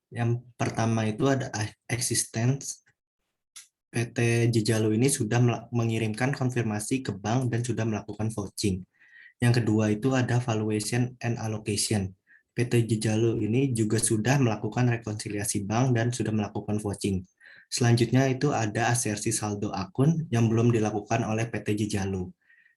Yang pertama itu ada existence. PT Jejalu ini sudah mengirimkan konfirmasi ke bank dan sudah melakukan vouching. Yang kedua itu ada valuation and allocation. PT Jejalu ini juga sudah melakukan rekonsiliasi bank dan sudah melakukan vouching. Selanjutnya itu ada asersi saldo akun yang belum dilakukan oleh PT Jejalu.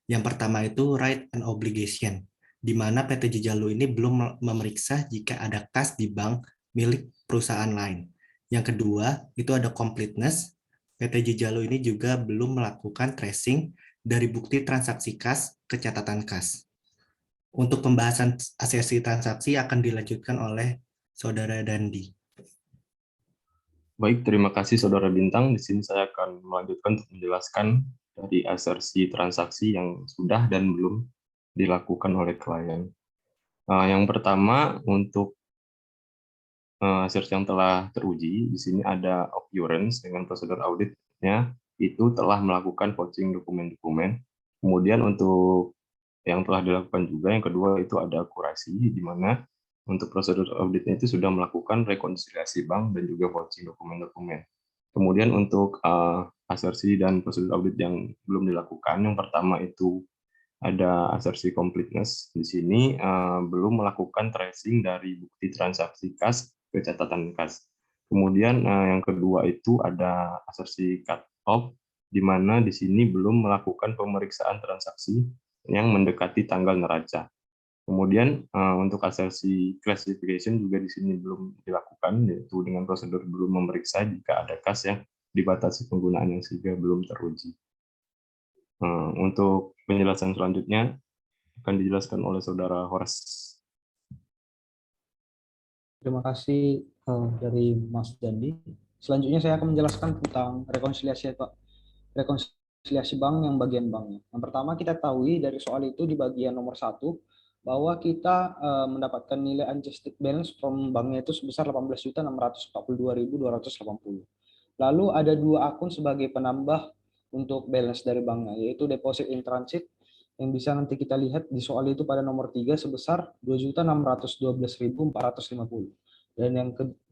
Yang pertama itu right and obligation, di mana PT Jejalu ini belum memeriksa jika ada kas di bank milik perusahaan lain. Yang kedua itu ada completeness. PT Jejalu ini juga belum melakukan tracing dari bukti transaksi kas ke catatan kas. Untuk pembahasan asersi transaksi akan dilanjutkan oleh Saudara Dandi. Baik, terima kasih Saudara Bintang. Di sini saya akan melanjutkan untuk menjelaskan dari asersi transaksi yang sudah dan belum dilakukan oleh klien. Yang pertama, untuk asersi yang telah teruji, di sini ada occurrence dengan prosedur auditnya, itu telah melakukan vouching dokumen-dokumen. Kemudian untuk yang telah dilakukan juga, yang kedua itu ada akurasi, di mana untuk prosedur auditnya itu sudah melakukan rekonsiliasi bank dan juga vouching dokumen-dokumen. Kemudian untuk asersi dan prosedur audit yang belum dilakukan, yang pertama itu ada asersi completeness. Di sini belum melakukan tracing dari bukti transaksi kas ke catatan kas. Kemudian yang kedua itu ada asersi cut off, di mana di sini belum melakukan pemeriksaan transaksi yang mendekati tanggal neraca. Kemudian untuk asersi classification juga di sini belum dilakukan, yaitu dengan prosedur belum memeriksa jika ada kas yang dibatasi penggunaan yang sehingga belum teruji. Untuk penjelasan selanjutnya akan dijelaskan oleh Saudara Horas. Terima kasih dari Mas Dandi. Selanjutnya saya akan menjelaskan tentang rekonsiliasi bank yang bagian banknya. Yang pertama kita tahu dari soal itu di bagian nomor 1 bahwa kita mendapatkan nilai unadjusted balance from banknya itu sebesar 18.642.280. Lalu ada 2 akun sebagai penambah untuk balance dari banknya, yaitu deposit in transit yang bisa nanti kita lihat di soal itu pada nomor 3 sebesar 2.612.450. Dan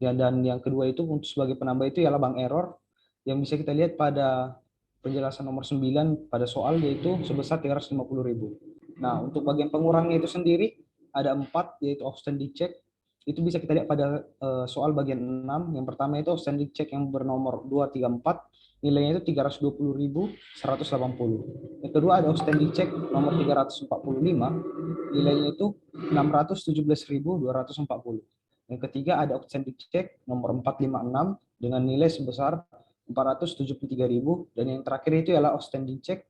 yang kedua itu untuk sebagai penambah itu ialah bank error yang bisa kita lihat pada penjelasan nomor 9 pada soal, yaitu sebesar 350.000. Nah, untuk bagian pengurangnya itu sendiri ada 4, yaitu outstanding check. Itu bisa kita lihat pada soal bagian 6. Yang pertama itu outstanding check yang bernomor 234, nilainya itu 320.180. Yang kedua ada outstanding check nomor 345, nilainya itu 617.240. Yang ketiga ada outstanding check nomor 456 dengan nilai sebesar 473.000, dan yang terakhir itu ialah outstanding check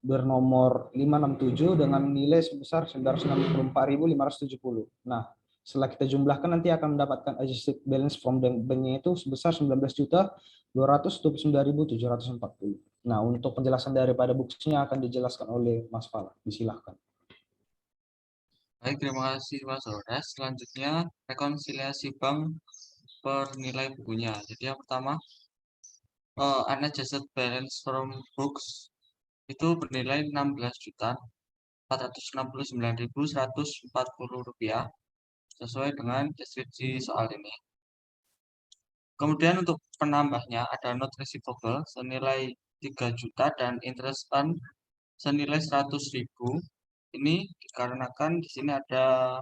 bernomor 567 dengan nilai sebesar 964.570. Nah, setelah kita jumlahkan nanti akan mendapatkan adjusted balance from bank-nya itu sebesar 19.209.740. Nah, untuk penjelasan daripada books-nya akan dijelaskan oleh Mas Fala. Disilahkan. Baik, terima kasih Mas Horas. Selanjutnya rekonsiliasi bank per nilai bukunya. Jadi yang pertama unadjusted balance from books itu bernilai 16.469.140 rupiah sesuai dengan deskripsi soal ini. Kemudian untuk penambahnya ada note receivable senilai 3 juta dan interest earned senilai 100.000. Ini dikarenakan di sini ada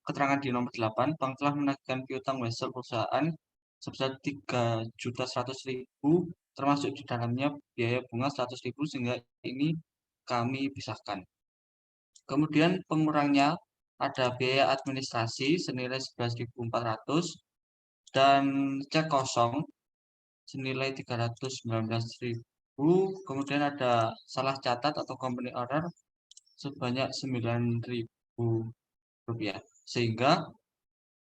keterangan di nomor 8, bank telah menagihkan piutang wesel perusahaan sebesar 3.100.000 termasuk di dalamnya biaya bunga 100.000 sehingga ini kami pisahkan. Kemudian pengurangnya ada biaya administrasi senilai 11.400 dan cek kosong senilai 319.000. Kemudian ada salah catat atau company error sebanyak 9.000 rupiah, sehingga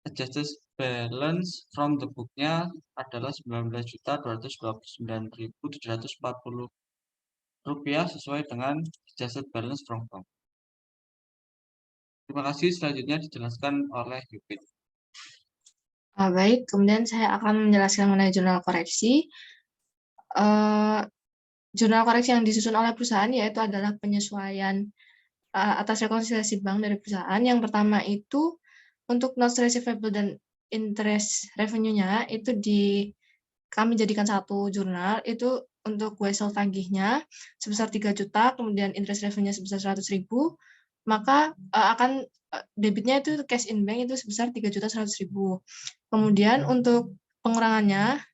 adjusted balance from the book-nya adalah 19.229.740 rupiah sesuai dengan adjusted balance from bank. Terima kasih. Selanjutnya dijelaskan oleh Yupin. Baik, kemudian saya akan menjelaskan mengenai jurnal koreksi. Jurnal koreksi yang disusun oleh perusahaan yaitu adalah penyesuaian atas rekonsiliasi bank dari perusahaan. Yang pertama itu untuk notes receivable dan interest revenue-nya itu kami jadikan satu jurnal, itu untuk wesel tagihnya sebesar 3 juta, kemudian interest revenue sebesar 100.000, maka akan debitnya itu cash in bank itu sebesar 3.100.000. Kemudian untuk pengurangannya,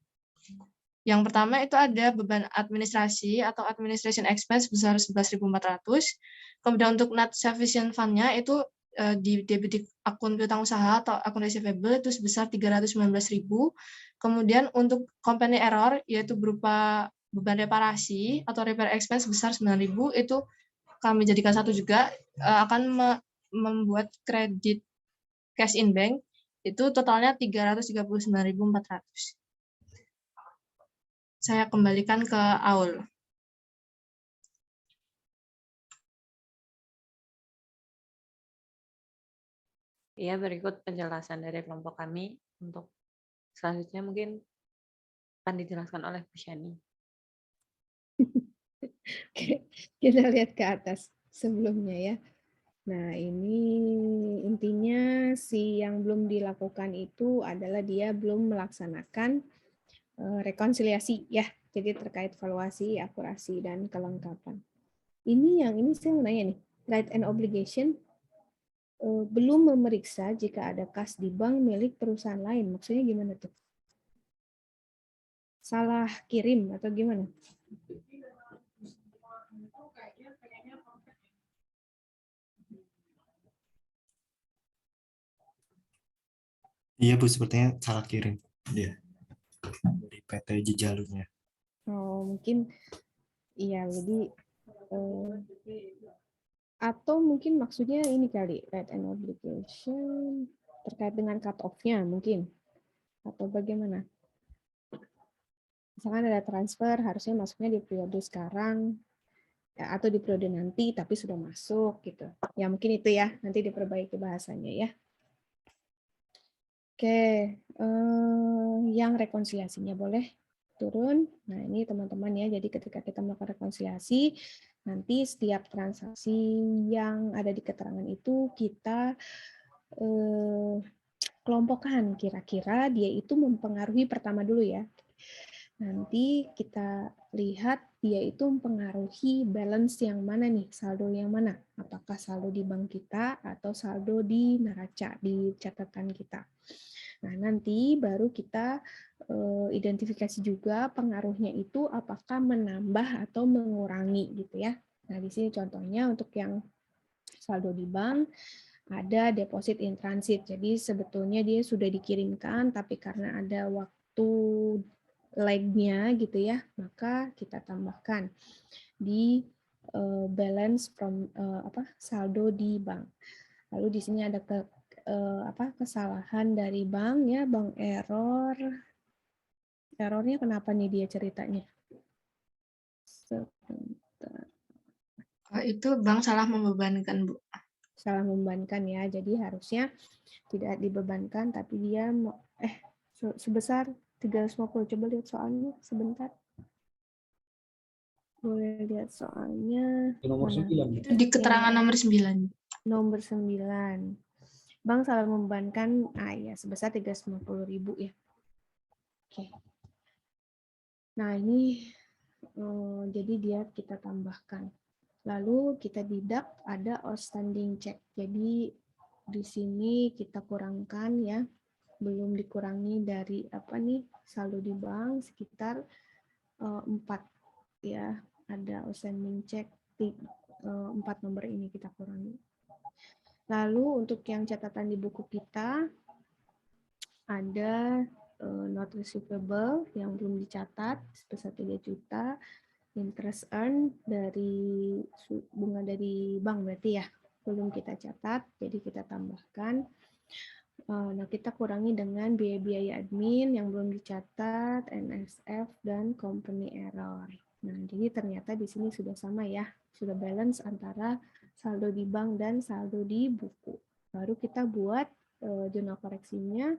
yang pertama itu ada beban administrasi atau administration expense sebesar 11.400. Kemudian untuk net sufficient fund-nya itu di debit di akun piutang usaha atau akun receivable itu sebesar 319.000. Kemudian untuk company error yaitu berupa beban reparasi atau repair expense sebesar 9.000 itu kami jadikan satu juga, akan membuat kredit cash in bank itu totalnya 339.400. Saya kembalikan ke Aul. Ya, berikut penjelasan dari kelompok kami. Untuk selanjutnya mungkin akan dijelaskan oleh Bu Shani. Oke, kita lihat ke atas sebelumnya ya. Nah, ini intinya si yang belum dilakukan itu adalah dia belum melaksanakan rekonsiliasi ya. Jadi terkait valuasi, akurasi, dan kelengkapan. Ini saya mau nanya nih, right and obligation belum memeriksa jika ada kas di bank milik perusahaan lain. Maksudnya gimana tuh? Salah kirim atau gimana? Iya Bu, sepertinya salah kirim. Iya. Dari PT Jejalurnya. Oh, mungkin iya lebih atau mungkin maksudnya ini kali, right and obligation terkait dengan cut off-nya mungkin, atau bagaimana? Misalkan ada transfer harusnya masuknya di periode sekarang ya, atau di periode nanti tapi sudah masuk gitu ya, mungkin itu ya, nanti diperbaiki bahasanya ya. Oke, yang rekonsiliasinya boleh turun. Nah, ini teman-teman ya, jadi ketika kita melakukan rekonsiliasi, nanti setiap transaksi yang ada di keterangan itu kita kelompokkan kira-kira dia itu mempengaruhi pertama dulu ya. Nanti kita lihat dia itu mempengaruhi balance yang mana nih, saldo yang mana. Apakah saldo di bank kita atau saldo di neraca, di catatan kita. Nah, nanti baru kita identifikasi juga pengaruhnya itu apakah menambah atau mengurangi gitu ya. Nah, di sini contohnya untuk yang saldo di bank, ada deposit in transit. Jadi sebetulnya dia sudah dikirimkan, tapi karena ada waktu lag-nya gitu ya, maka kita tambahkan di balance from saldo di bank. Lalu di sini ada kesalahan dari bank ya, bank error. Errornya kenapa nih dia ceritanya? Sebentar. Itu bank salah membebankan, Bu. Salah membebankan ya, jadi harusnya tidak dibebankan, tapi dia sebesar 350. Coba lihat soalnya sebentar. Boleh lihat soalnya. Nomor Mana? 9. Itu di keterangan nomor 9. Nomor 9. Bank salah membebankan ya sebesar 350.000 ya. Oke. Nah, ini jadi dia kita tambahkan. Lalu kita deduct ada outstanding check. Jadi di sini kita kurangkan ya, belum dikurangi dari saldo di bank sekitar 4 ya, ada outstanding check di 4 nomor ini kita kurangi. Lalu untuk yang catatan di buku kita ada not receivable yang belum dicatat sebesar 3 juta, interest earned dari bunga dari bank berarti ya, belum kita catat, jadi kita tambahkan. Nah, kita kurangi dengan biaya-biaya admin yang belum dicatat, NSF, dan company error. Nah, jadi ternyata di sini sudah sama ya, sudah balance antara saldo di bank dan saldo di buku. Baru kita buat jurnal koreksinya.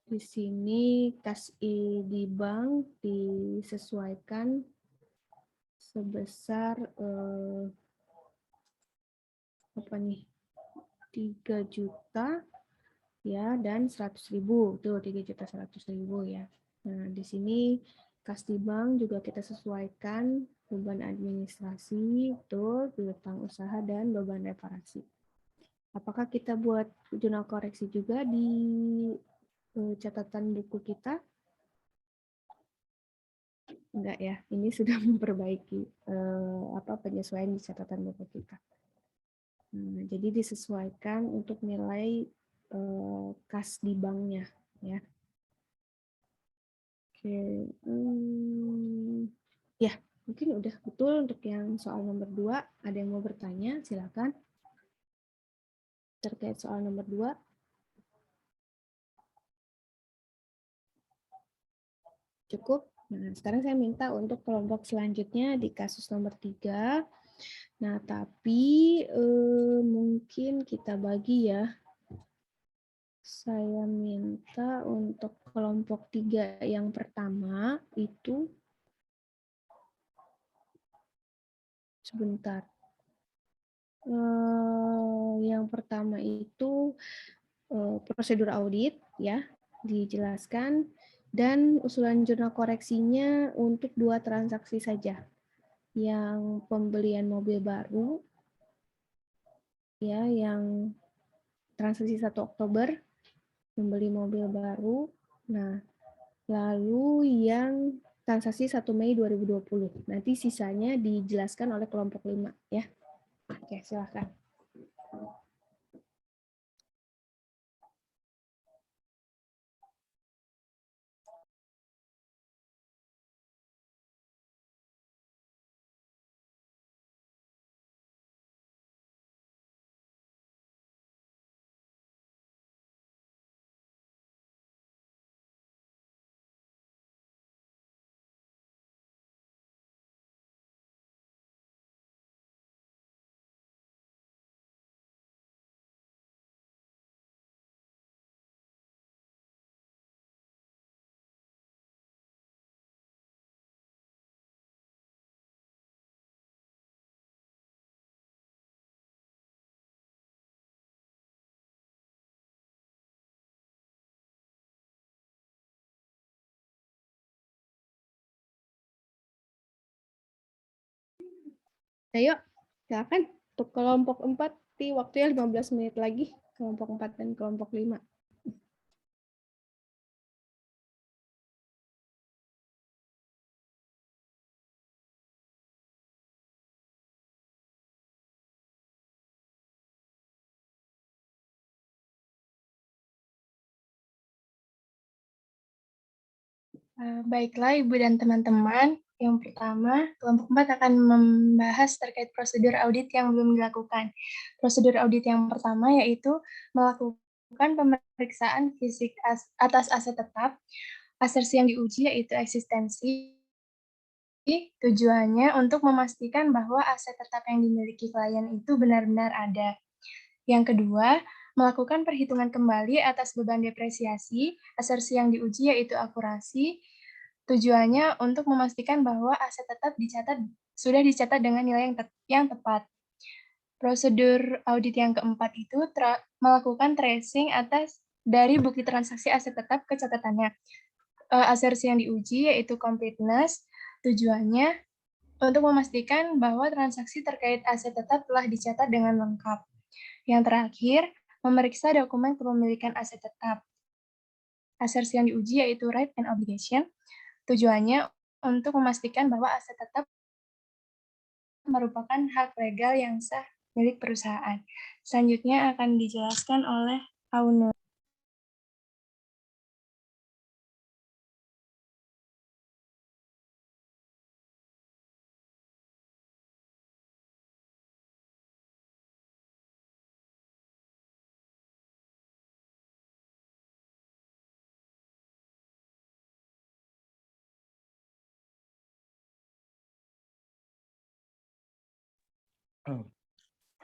Di sini kas di bank disesuaikan sebesar 3 juta ya, dan 100.000. Tuh 3.100.000 ya. Nah, di sini kas di bank juga kita sesuaikan beban administrasi, tuh piutang usaha dan beban reparasi. Apakah kita buat jurnal koreksi juga di catatan buku kita? Enggak ya, ini sudah memperbaiki penyesuaian di catatan buku kita. Nah, jadi disesuaikan untuk nilai kas di banknya ya. Oke, ya mungkin udah betul untuk yang soal nomor 2. Ada yang mau bertanya? Silakan. Terkait soal nomor 2. Cukup. Nah, sekarang saya minta untuk kelompok selanjutnya di kasus nomor 3. Nah, tapi mungkin kita bagi ya. Saya minta untuk kelompok 3 yang pertama itu sebentar. Yang pertama itu prosedur audit ya, dijelaskan, dan usulan jurnal koreksinya untuk 2 transaksi saja. Yang pembelian mobil baru ya, yang transaksi 1 Oktober membeli mobil baru. Nah, lalu yang transaksi 1 Mei 2020. Nanti sisanya dijelaskan oleh kelompok 5 ya. Oke, silakan. Ayo, silakan. Untuk kelompok 4, waktunya 15 menit lagi. Kelompok 4 dan kelompok 5. Baiklah Ibu dan teman-teman, yang pertama, kelompok 4 akan membahas terkait prosedur audit yang belum dilakukan. Prosedur audit yang pertama yaitu melakukan pemeriksaan fisik atas aset tetap, asersi yang diuji yaitu eksistensi, tujuannya untuk memastikan bahwa aset tetap yang dimiliki klien itu benar-benar ada. Yang kedua, melakukan perhitungan kembali atas beban depresiasi, asersi yang diuji yaitu akurasi, tujuannya untuk memastikan bahwa aset tetap sudah dicatat dengan nilai yang tepat. Prosedur audit yang keempat itu melakukan tracing dari bukti transaksi aset tetap ke catatannya. Asersi yang diuji yaitu completeness, tujuannya untuk memastikan bahwa transaksi terkait aset tetap telah dicatat dengan lengkap. Yang terakhir, memeriksa dokumen kepemilikan aset tetap. Asersi yang diuji yaitu right and obligation, tujuannya untuk memastikan bahwa aset tetap merupakan hak legal yang sah milik perusahaan. Selanjutnya akan dijelaskan oleh Aunur.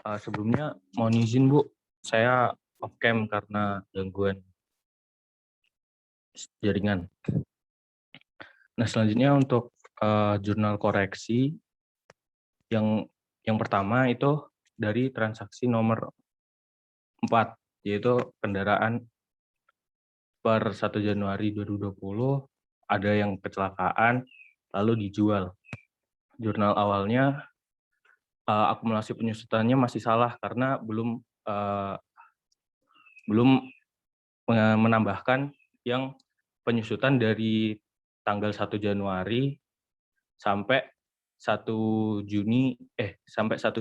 Sebelumnya mohon izin Bu, saya off cam karena gangguan jaringan. Nah selanjutnya untuk jurnal koreksi yang pertama itu dari transaksi nomor 4, yaitu kendaraan per 1 Januari 2020 ada yang kecelakaan lalu dijual. Jurnal awalnya akumulasi penyusutannya masih salah karena belum menambahkan yang penyusutan dari tanggal 1 Januari sampai 1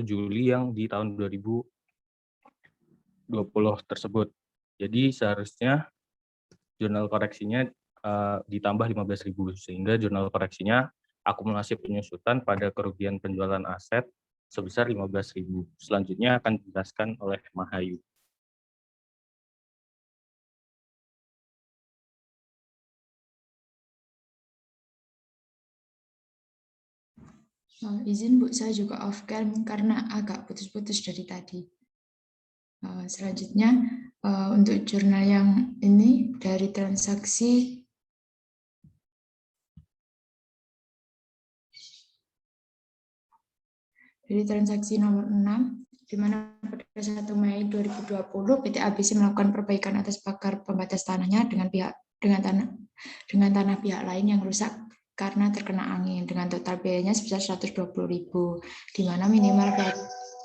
Juli yang di tahun 2020 tersebut. Jadi seharusnya jurnal koreksinya ditambah 15.000 sehingga jurnal koreksinya akumulasi penyusutan pada kerugian penjualan aset sebesar 15.000. Selanjutnya akan dijelaskan oleh Mahayu. Izin Bu, saya juga off cam karena agak putus-putus dari tadi. Selanjutnya untuk jurnal yang ini dari transaksi nomor 6, di mana pada 1 Mei 2020 PT ABC melakukan perbaikan atas pagar pembatas tanahnya dengan tanah pihak lain yang rusak karena terkena angin dengan total biayanya sebesar 120.000, di mana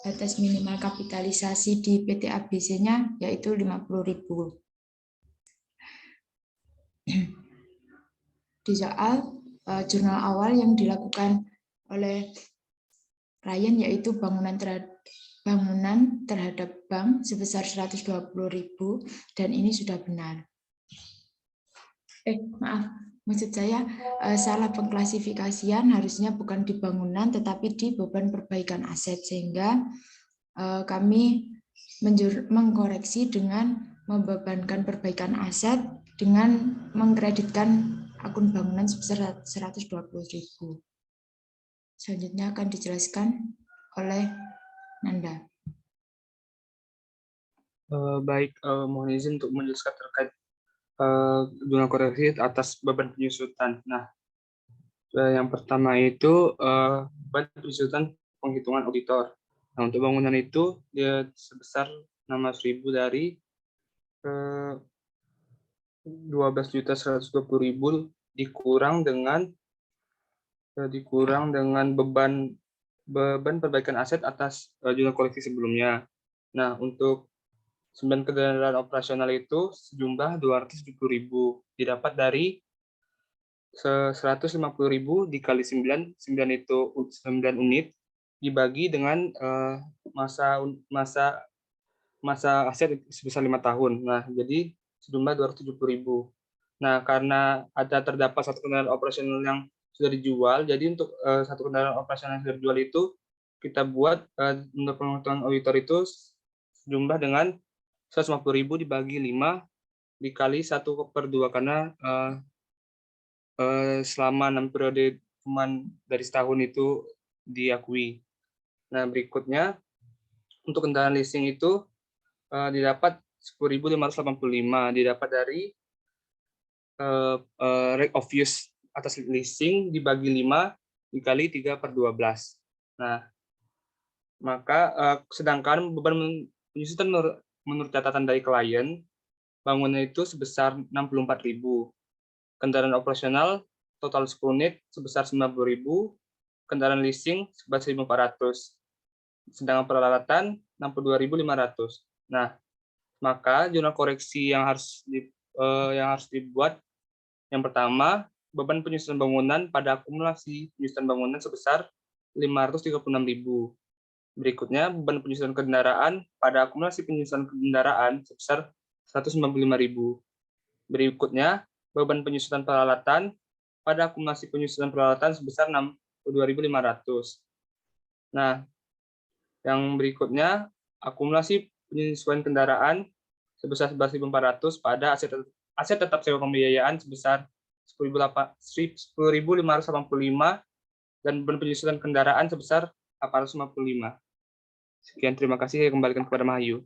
batas minimal kapitalisasi di PT ABC-nya yaitu 50.000. Di soal jurnal awal yang dilakukan oleh klien yaitu bangunan terhadap bank sebesar 120.000 dan ini sudah benar. Maksud saya salah pengklasifikasian harusnya bukan di bangunan tetapi di beban perbaikan aset, sehingga kami mengkoreksi dengan membebankan perbaikan aset dengan mengkreditkan akun bangunan sebesar 120.000. Selanjutnya akan dijelaskan oleh Nanda. Baik, mohon izin untuk menjelaskan terkait jurnal koreksi atas beban penyusutan. Nah, yang pertama itu beban penyusutan penghitungan auditor. Nah, untuk bangunan itu dia sebesar 16.000 dari 12.120.000 dikurang dengan beban perbaikan aset atas jurnal koreksi sebelumnya. Nah, untuk 9 kendaraan operasional itu sejumlah 270.000 didapat dari 150.000 dikali 9 itu 9 unit dibagi dengan masa aset sebesar 5 tahun. Nah, jadi sejumlah 270.000. Nah, karena terdapat satu kendaraan operasional yang sudah dijual, jadi untuk satu kendaraan operasional yang sudah dijual itu kita buat untuk penghitungan auditor itu jumlah dengan 150.000 dibagi 5 dikali 1/2 karena selama 6 periode cuman dari setahun itu diakui. Nah, berikutnya untuk kendaraan leasing itu didapat 10.585 didapat dari rate of use atas leasing dibagi 5 dikali 3/12. Nah, maka sedangkan beban penyusutan menurut catatan dari klien, bangunan itu sebesar 64.000. Kendaraan operasional total 10 unit sebesar 90.000, kendaraan leasing sebesar 1.400. Sedangkan peralatan 62.500. Nah, maka jurnal koreksi yang harus dibuat yang pertama, beban penyusutan bangunan pada akumulasi penyusutan bangunan sebesar 536.000. Berikutnya, beban penyusutan kendaraan pada akumulasi penyusutan kendaraan sebesar 195.000. Berikutnya, beban penyusutan peralatan pada akumulasi penyusutan peralatan sebesar 62.500. Nah, yang berikutnya, akumulasi penyesuaian kendaraan sebesar 11.400 pada aset tetap sewa pembiayaan sebesar 10.585 dan beban penyusutan kendaraan sebesar 855. Sekian, terima kasih. Saya kembalikan kepada Mahayu.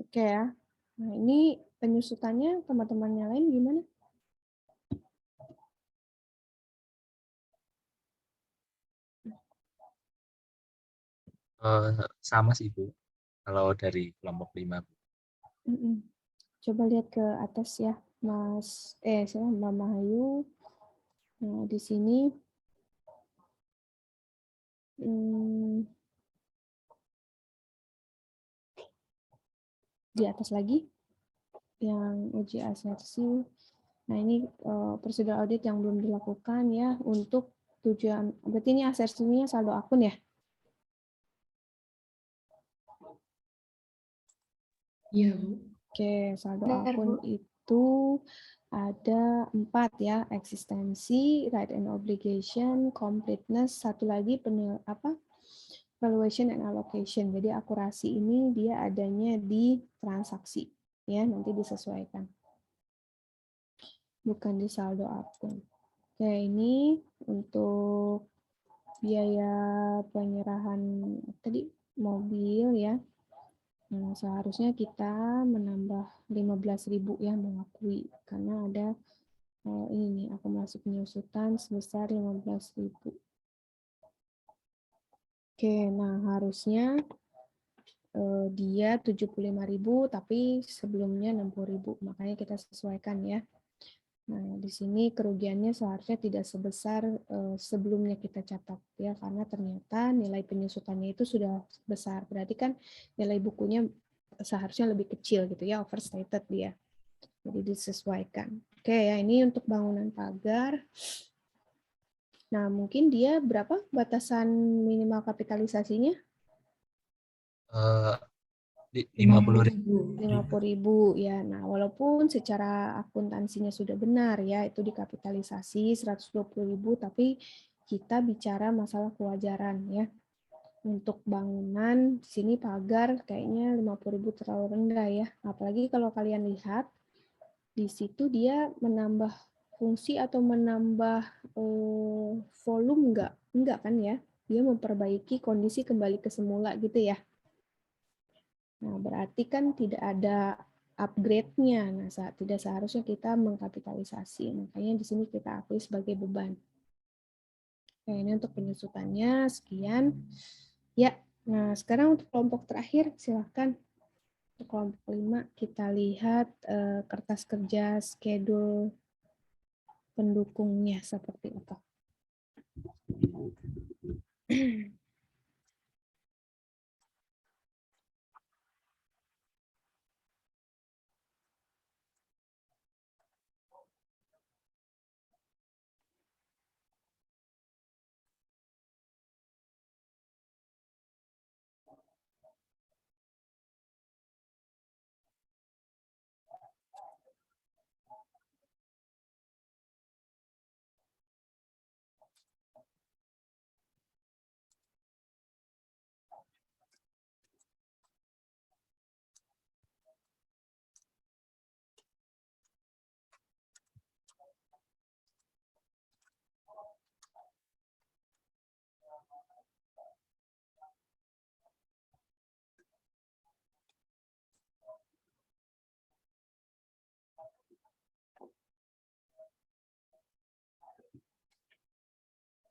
Oke ya. Nah, ini penyusutannya teman-teman yang lain gimana? Sama sih, Bu. Kalau dari kelompok 5. Coba lihat ke atas ya, Mbak Mahayu. Nah, di sini di atas lagi yang uji asersi. Nah, ini prosedur audit yang belum dilakukan ya untuk tujuan, berarti ini asersinya saldo akun ya? Iya, Bu. Oke, saldo Benar, akun Bu. itu ada 4 ya, eksistensi, right and obligation, completeness, satu lagi valuation and allocation. Jadi akurasi ini dia adanya di transaksi ya, nanti disesuaikan. Bukan di saldo akun. Oke, ini untuk biaya penyerahan tadi mobil ya. Nah, seharusnya kita menambah 15.000 ya mengakui karena ada ini nih akumulasi penyusutan sebesar 15.000. Oke, nah harusnya dia 75.000 tapi sebelumnya 60.000, makanya kita sesuaikan ya. Nah, di sini kerugiannya seharusnya tidak sebesar sebelumnya kita catat ya, karena ternyata nilai penyusutannya itu sudah besar. Berarti kan nilai bukunya seharusnya lebih kecil gitu ya, overstated dia. Jadi disesuaikan. Oke ya, ini untuk bangunan pagar. Nah, mungkin dia berapa batasan minimal kapitalisasinya? 50.000. 50.000 ya. Nah, walaupun secara akuntansinya sudah benar ya, itu dikapitalisasi 120.000, tapi kita bicara masalah kewajaran ya. Untuk bangunan di sini pagar kayaknya 50.000 terlalu rendah ya. Apalagi kalau kalian lihat di situ dia menambah fungsi atau menambah volume enggak kan ya? Dia memperbaiki kondisi kembali ke semula gitu ya. Nah, berarti kan tidak ada upgrade-nya. Nah, tidak seharusnya kita mengkapitalisasi. Makanya di sini kita akui sebagai beban. Oke, ini untuk penyusutannya. Sekian. Ya, nah sekarang untuk kelompok terakhir, silakan. Untuk kelompok 5, kita lihat kertas kerja schedule pendukungnya seperti apa.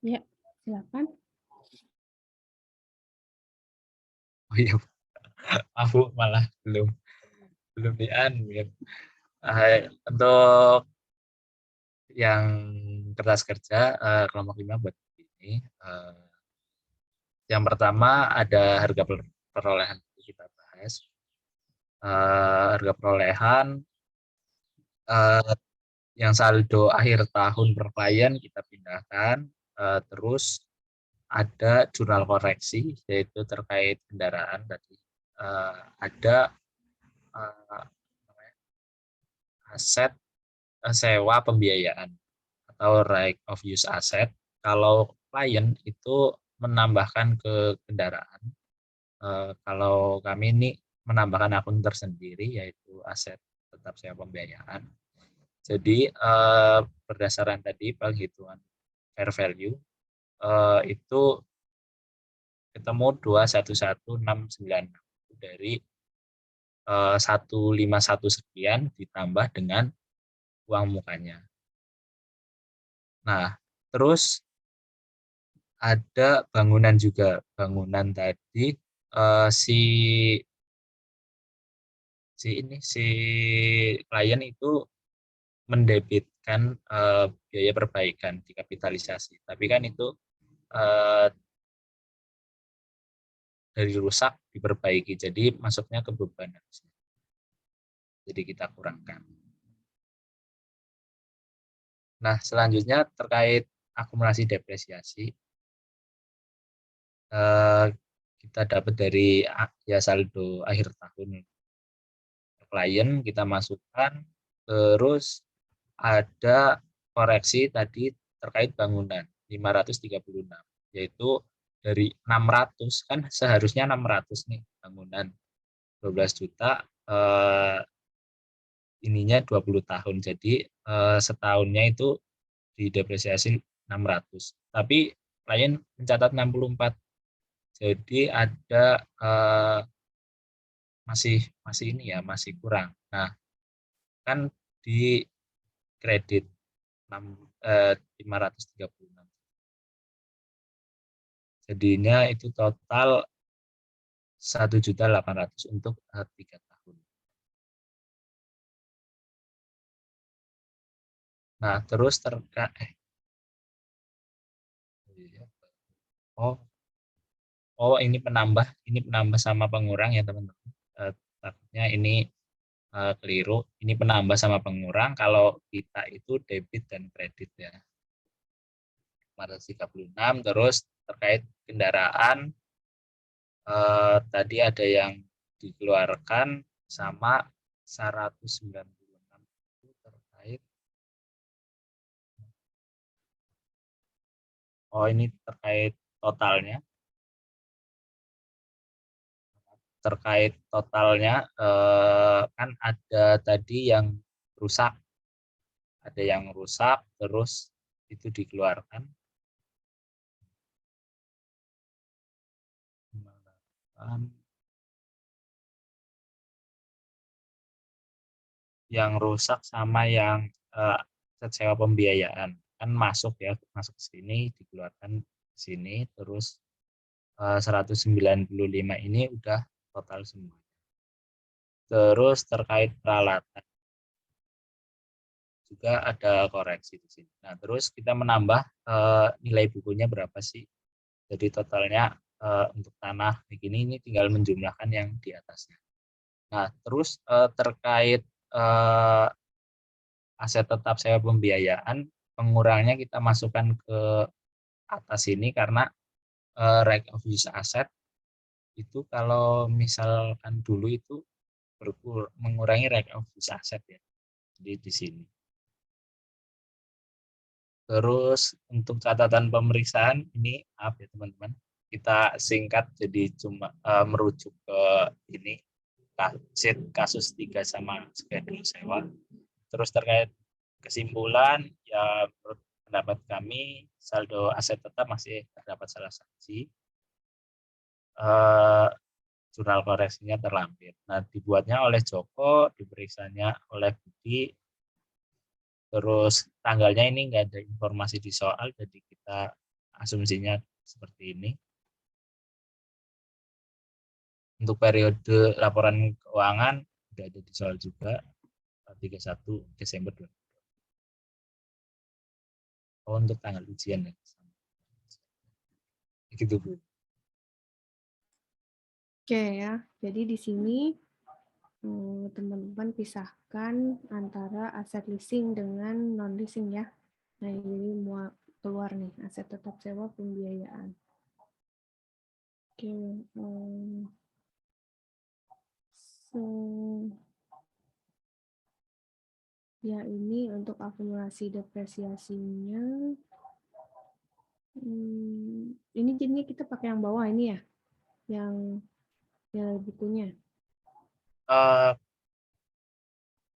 Ya, silakan. Oh iya, maaf Bu, malah belum di-unmute. Untuk yang kertas kerja kelompok 5 buat ini. Yang pertama ada harga perolehan kita bahas. Harga perolehan yang saldo akhir tahun per klien kita pindahkan. Terus ada jurnal koreksi, yaitu terkait kendaraan tadi. Ada aset sewa pembiayaan atau right of use asset. Kalau klien itu menambahkan ke kendaraan, kalau kami ini menambahkan akun tersendiri, yaitu aset tetap sewa pembiayaan. Jadi berdasarkan tadi penghitungan fair value itu ketemu 211.696 dari 151 sekian ditambah dengan uang mukanya. Nah, terus ada bangunan juga. Bangunan tadi si klien itu mendebitkan biaya perbaikan di kapitalisasi. Tapi kan itu dari rusak diperbaiki, jadi masuknya ke beban. Jadi kita kurangkan. Nah, selanjutnya terkait akumulasi depresiasi. Kita dapat dari ya saldo akhir tahun klien, kita masukkan, terus ada koreksi tadi terkait bangunan 536, yaitu dari 600, kan seharusnya 600 nih bangunan 12 juta, ininya 20 tahun, jadi setahunnya itu didepresiasi 600, tapi klien mencatat 64, jadi ada masih ini ya, masih kurang. Nah, kan di kredit 536. Jadinya itu total 1.800.000 untuk 3 tahun. Nah, terus ini penambah sama pengurang ya teman-teman. Takutnya ini keliru. Ini penambah sama pengurang kalau kita itu debit dan kredit ya. 536. Terus terkait kendaraan tadi ada yang dikeluarkan sama 196 terkait. Ini terkait totalnya. Terkait totalnya kan ada tadi yang rusak, terus itu dikeluarkan. Yang rusak sama yang aset sewa pembiayaan kan masuk ke sini, dikeluarkan ke sini, terus 195 ini udah total semua. Terus terkait peralatan juga ada koreksi di sini. Nah, terus kita menambah nilai bukunya berapa sih? Jadi totalnya untuk tanah begini ini tinggal menjumlahkan yang di atasnya. Nah, terus terkait aset tetap sewa pembiayaan, pengurangnya kita masukkan ke atas ini karena right of use asset itu kalau misalkan dulu itu mengurangi right of use asset ya. Jadi di sini. Terus untuk catatan pemeriksaan ini maaf ya teman-teman, kita singkat jadi cuma merujuk ke ini kasus 3 sama schedule sewa. Terus terkait kesimpulan ya menurut pendapat kami saldo aset tetap masih terdapat salah saksi. Jurnal koreksinya terlampir. Nah, dibuatnya oleh Joko, diperiksanya oleh Budi. Terus tanggalnya ini enggak ada informasi di soal, jadi kita asumsinya seperti ini. Untuk periode laporan keuangan sudah ada di soal juga 31 Desember 2020. Oh, untuk tanggal ujian ya. Gitu, Bu. Oke ya, jadi di sini teman-teman pisahkan antara aset leasing dengan non leasing ya. Nah ini mau keluar nih aset tetap sewa pembiayaan. Oke, ya ini untuk akumulasi depresiasinya. Ini jadinya kita pakai yang bawah ini ya, yang nilai bukunya.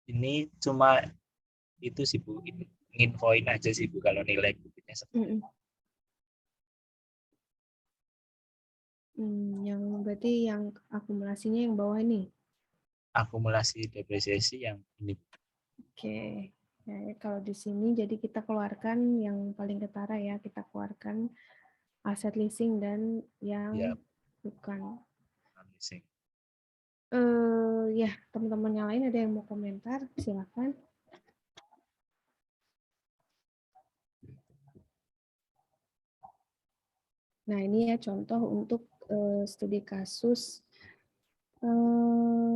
Ini cuma itu sih Bu, nginfoin aja sih Bu kalau nilai bukunya seperti Yang berarti yang akumulasinya yang bawah ini. akumulasi depresiasi yang ini. Oke. Ya, kalau di sini jadi kita keluarkan yang paling ketara ya, kita keluarkan aset leasing dan yang bukan leasing. Ya, teman-teman yang lain ada yang mau komentar, silakan. Nah, ini ya contoh untuk studi kasus.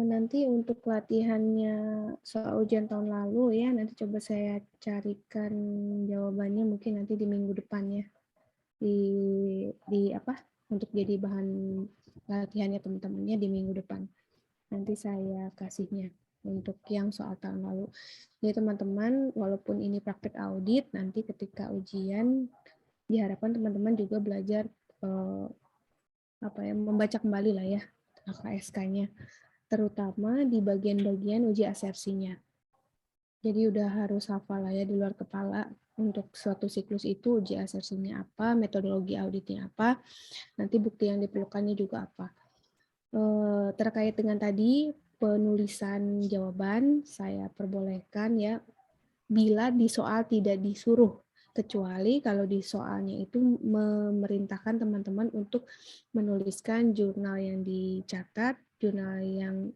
Nanti untuk latihannya soal ujian tahun lalu ya, nanti coba saya carikan jawabannya mungkin nanti di minggu depan ya. Di apa? Untuk jadi bahan latihannya teman-temannya di minggu depan. Nanti saya kasihnya untuk yang soal tahun lalu. Jadi teman-teman, walaupun ini praktek audit, nanti ketika ujian diharapkan teman-teman juga belajar membaca kembali lah ya AKSK-nya, terutama di bagian-bagian uji asersinya. Jadi udah harus hafal lah ya di luar kepala untuk suatu siklus itu uji asersinya apa, metodologi auditnya apa, nanti bukti yang diperlukannya juga apa. Terkait dengan tadi penulisan jawaban, saya perbolehkan ya bila di soal tidak disuruh, kecuali kalau di soalnya itu memerintahkan teman-teman untuk menuliskan jurnal yang dicatat, jurnal yang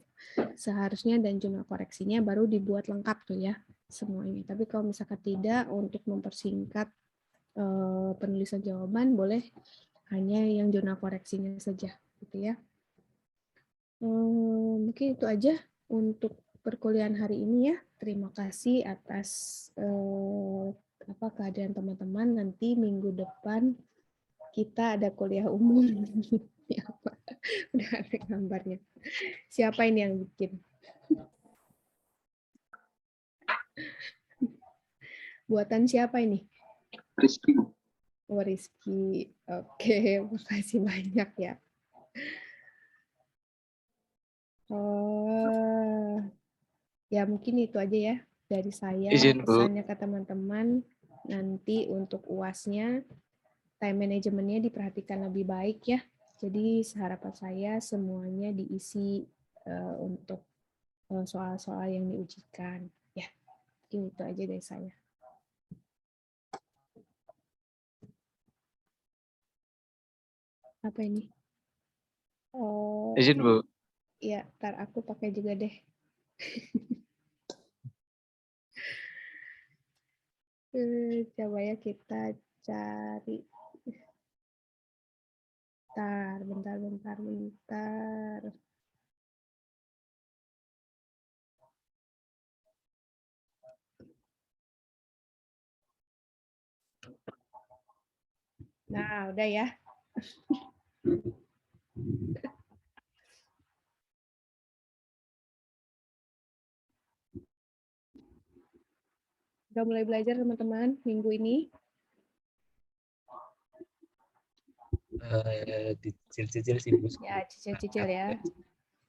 seharusnya dan jurnal koreksinya baru dibuat lengkap tuh ya semuanya. Tapi kalau misalkan tidak, untuk mempersingkat penulisan jawaban boleh hanya yang jurnal koreksinya saja gitu ya. Mungkin itu aja untuk perkuliahan hari ini ya. Terima kasih atas kehadiran teman-teman. Nanti minggu depan kita ada kuliah umum. Udah ada gambarnya. Siapa ini yang bikin? Buatan siapa ini? Rizky. Oh, Rizky. Oke, makasih banyak ya. Ya mungkin itu aja ya dari saya. Pesannya ke teman-teman, nanti untuk UAS-nya, time manajemennya diperhatikan lebih baik ya. Jadi harapan saya semuanya diisi untuk soal-soal yang diujikan. Ya, itu aja dari saya. Apa ini? Izin Bu. Ya, ntar aku pakai juga deh. Coba ya kita cari. Bentar. Nah, udah ya. Udah mulai belajar teman-teman minggu ini? Cicil-cicil sih Bu. Ya, cicil-cicil ya.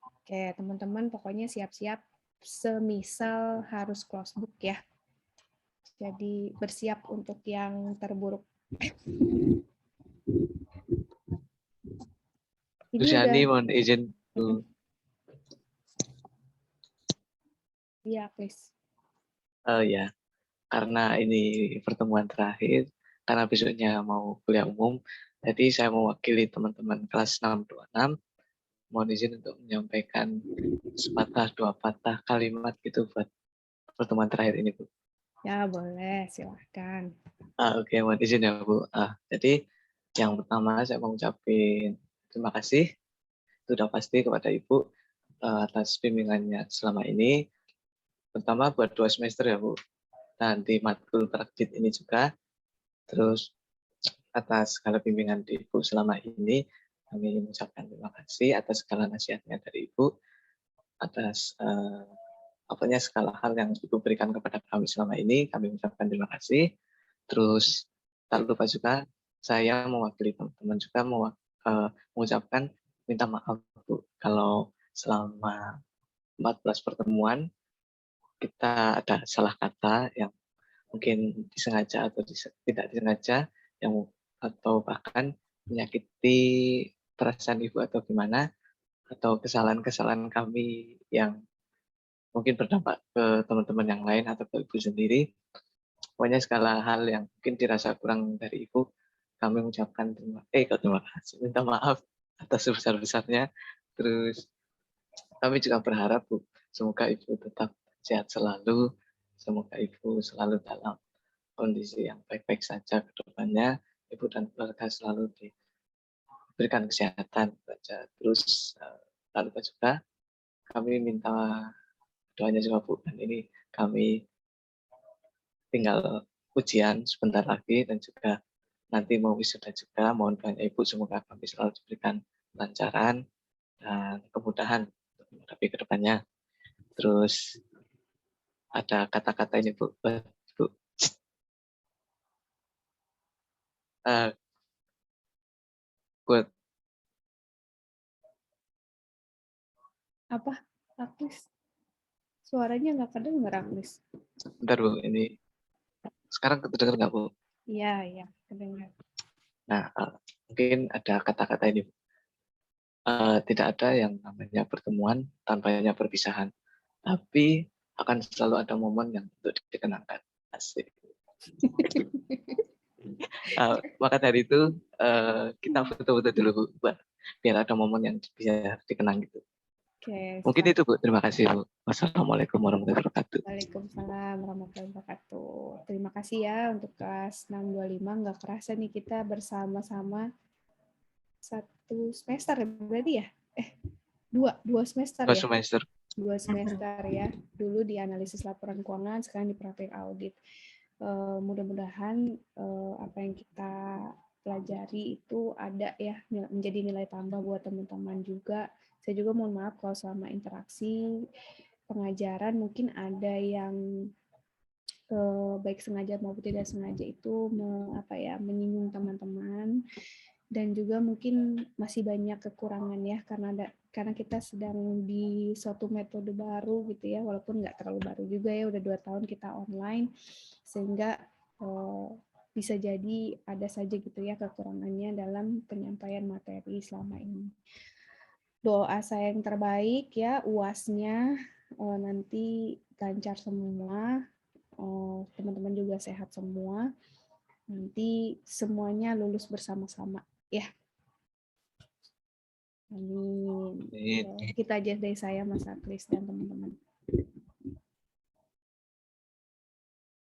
Oke, teman-teman pokoknya siap-siap semisal harus close book ya. Jadi bersiap untuk yang terburuk. Bu Shani mohon izin. Iya, please. Ya, karena ini pertemuan terakhir, karena besoknya mau kuliah umum, jadi saya mewakili teman-teman kelas 626, mohon izin untuk menyampaikan sepatah dua patah kalimat gitu buat pertemuan terakhir ini, Bu. Ya, boleh, silahkan. Oke, mohon izin ya, Bu. Jadi yang pertama saya mau ucapin terima kasih sudah pasti kepada Ibu atas bimbingannya selama ini. Pertama buat 2 semester ya, Bu. Dan di matkul praktik ini juga. Terus atas segala bimbingan di Ibu selama ini, kami mengucapkan terima kasih atas segala nasihatnya dari Ibu, atas segala hal yang Ibu berikan kepada kami selama ini, kami mengucapkan terima kasih. Terus tak lupa juga saya mewakili teman-teman juga mengucapkan minta maaf, Bu, kalau selama 14 pertemuan kita ada salah kata yang mungkin disengaja atau tidak disengaja, atau bahkan menyakiti perasaan Ibu atau gimana, atau kesalahan-kesalahan kami yang mungkin berdampak ke teman-teman yang lain atau ke Ibu sendiri. Pokoknya segala hal yang mungkin dirasa kurang dari Ibu, kami mengucapkan terima kasih, minta maaf atas sebesar-besarnya. Terus kami juga berharap, Bu, semoga Ibu tetap sehat selalu, semoga Ibu selalu dalam kondisi yang baik-baik saja ke depannya, Ibu dan keluarga selalu diberikan kesehatan saja. Terus lalu juga kami minta doanya juga, Bu, dan ini kami tinggal ujian sebentar lagi dan juga nanti mau wisuda juga, mohon doanya Ibu semoga kami selalu diberikan kelancaran dan kemudahan untuk menghadapi ke depannya. Terus ada kata-kata ini, Bu, buat Apa, Agnes? Suaranya nggak kedengar, Agnes. bentar, Bu, ini sekarang kedengar nggak, Bu? Iya, kedengar. Nah, mungkin ada kata-kata ini, Bu. Tidak ada yang namanya pertemuan tanpa adanya perpisahan, tapi akan selalu ada momen yang untuk dikenangkan. Asik. Maka dari itu kita foto-foto dulu, Bu, biar ada momen yang bisa dikenang gitu. Oke, Mungkin itu, Bu. Terima kasih, Bu. Wassalamualaikum warahmatullahi wabarakatuh. Waalaikumsalam warahmatullahi wabarakatuh. Terima kasih ya untuk kelas 625. Nggak kerasa nih kita bersama-sama 1 semester ya berarti ya? 2 semester ya? 2 semester. 2 semester ya. Dulu di analisis laporan keuangan, sekarang di praktik audit. Mudah-mudahan apa yang kita pelajari itu ada ya, menjadi nilai tambah buat teman-teman juga. Saya juga mohon maaf kalau selama interaksi pengajaran mungkin ada yang baik sengaja maupun tidak sengaja itu menyinggung teman-teman, dan juga mungkin masih banyak kekurangan ya karena kita sedang di suatu metode baru gitu ya, walaupun nggak terlalu baru juga ya, udah 2 tahun kita online, sehingga bisa jadi ada saja gitu ya kekurangannya dalam penyampaian materi selama ini. Doa saya yang terbaik ya, UAS-nya nanti lancar semua, teman-teman juga sehat semua, nanti semuanya lulus bersama-sama ya. Amin. Kita aja dari saya, Mas Aklis dan teman-teman.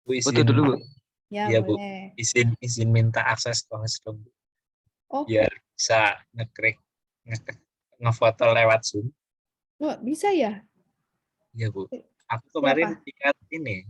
Foto dulu, Bu. Ya, Iya, Bu. boleh. Izin minta akses kelas dong, Bu. Oh. Biar bisa ngefoto lewat Zoom. Oh, bisa ya? Iya, Bu. Aku kemarin lihat ini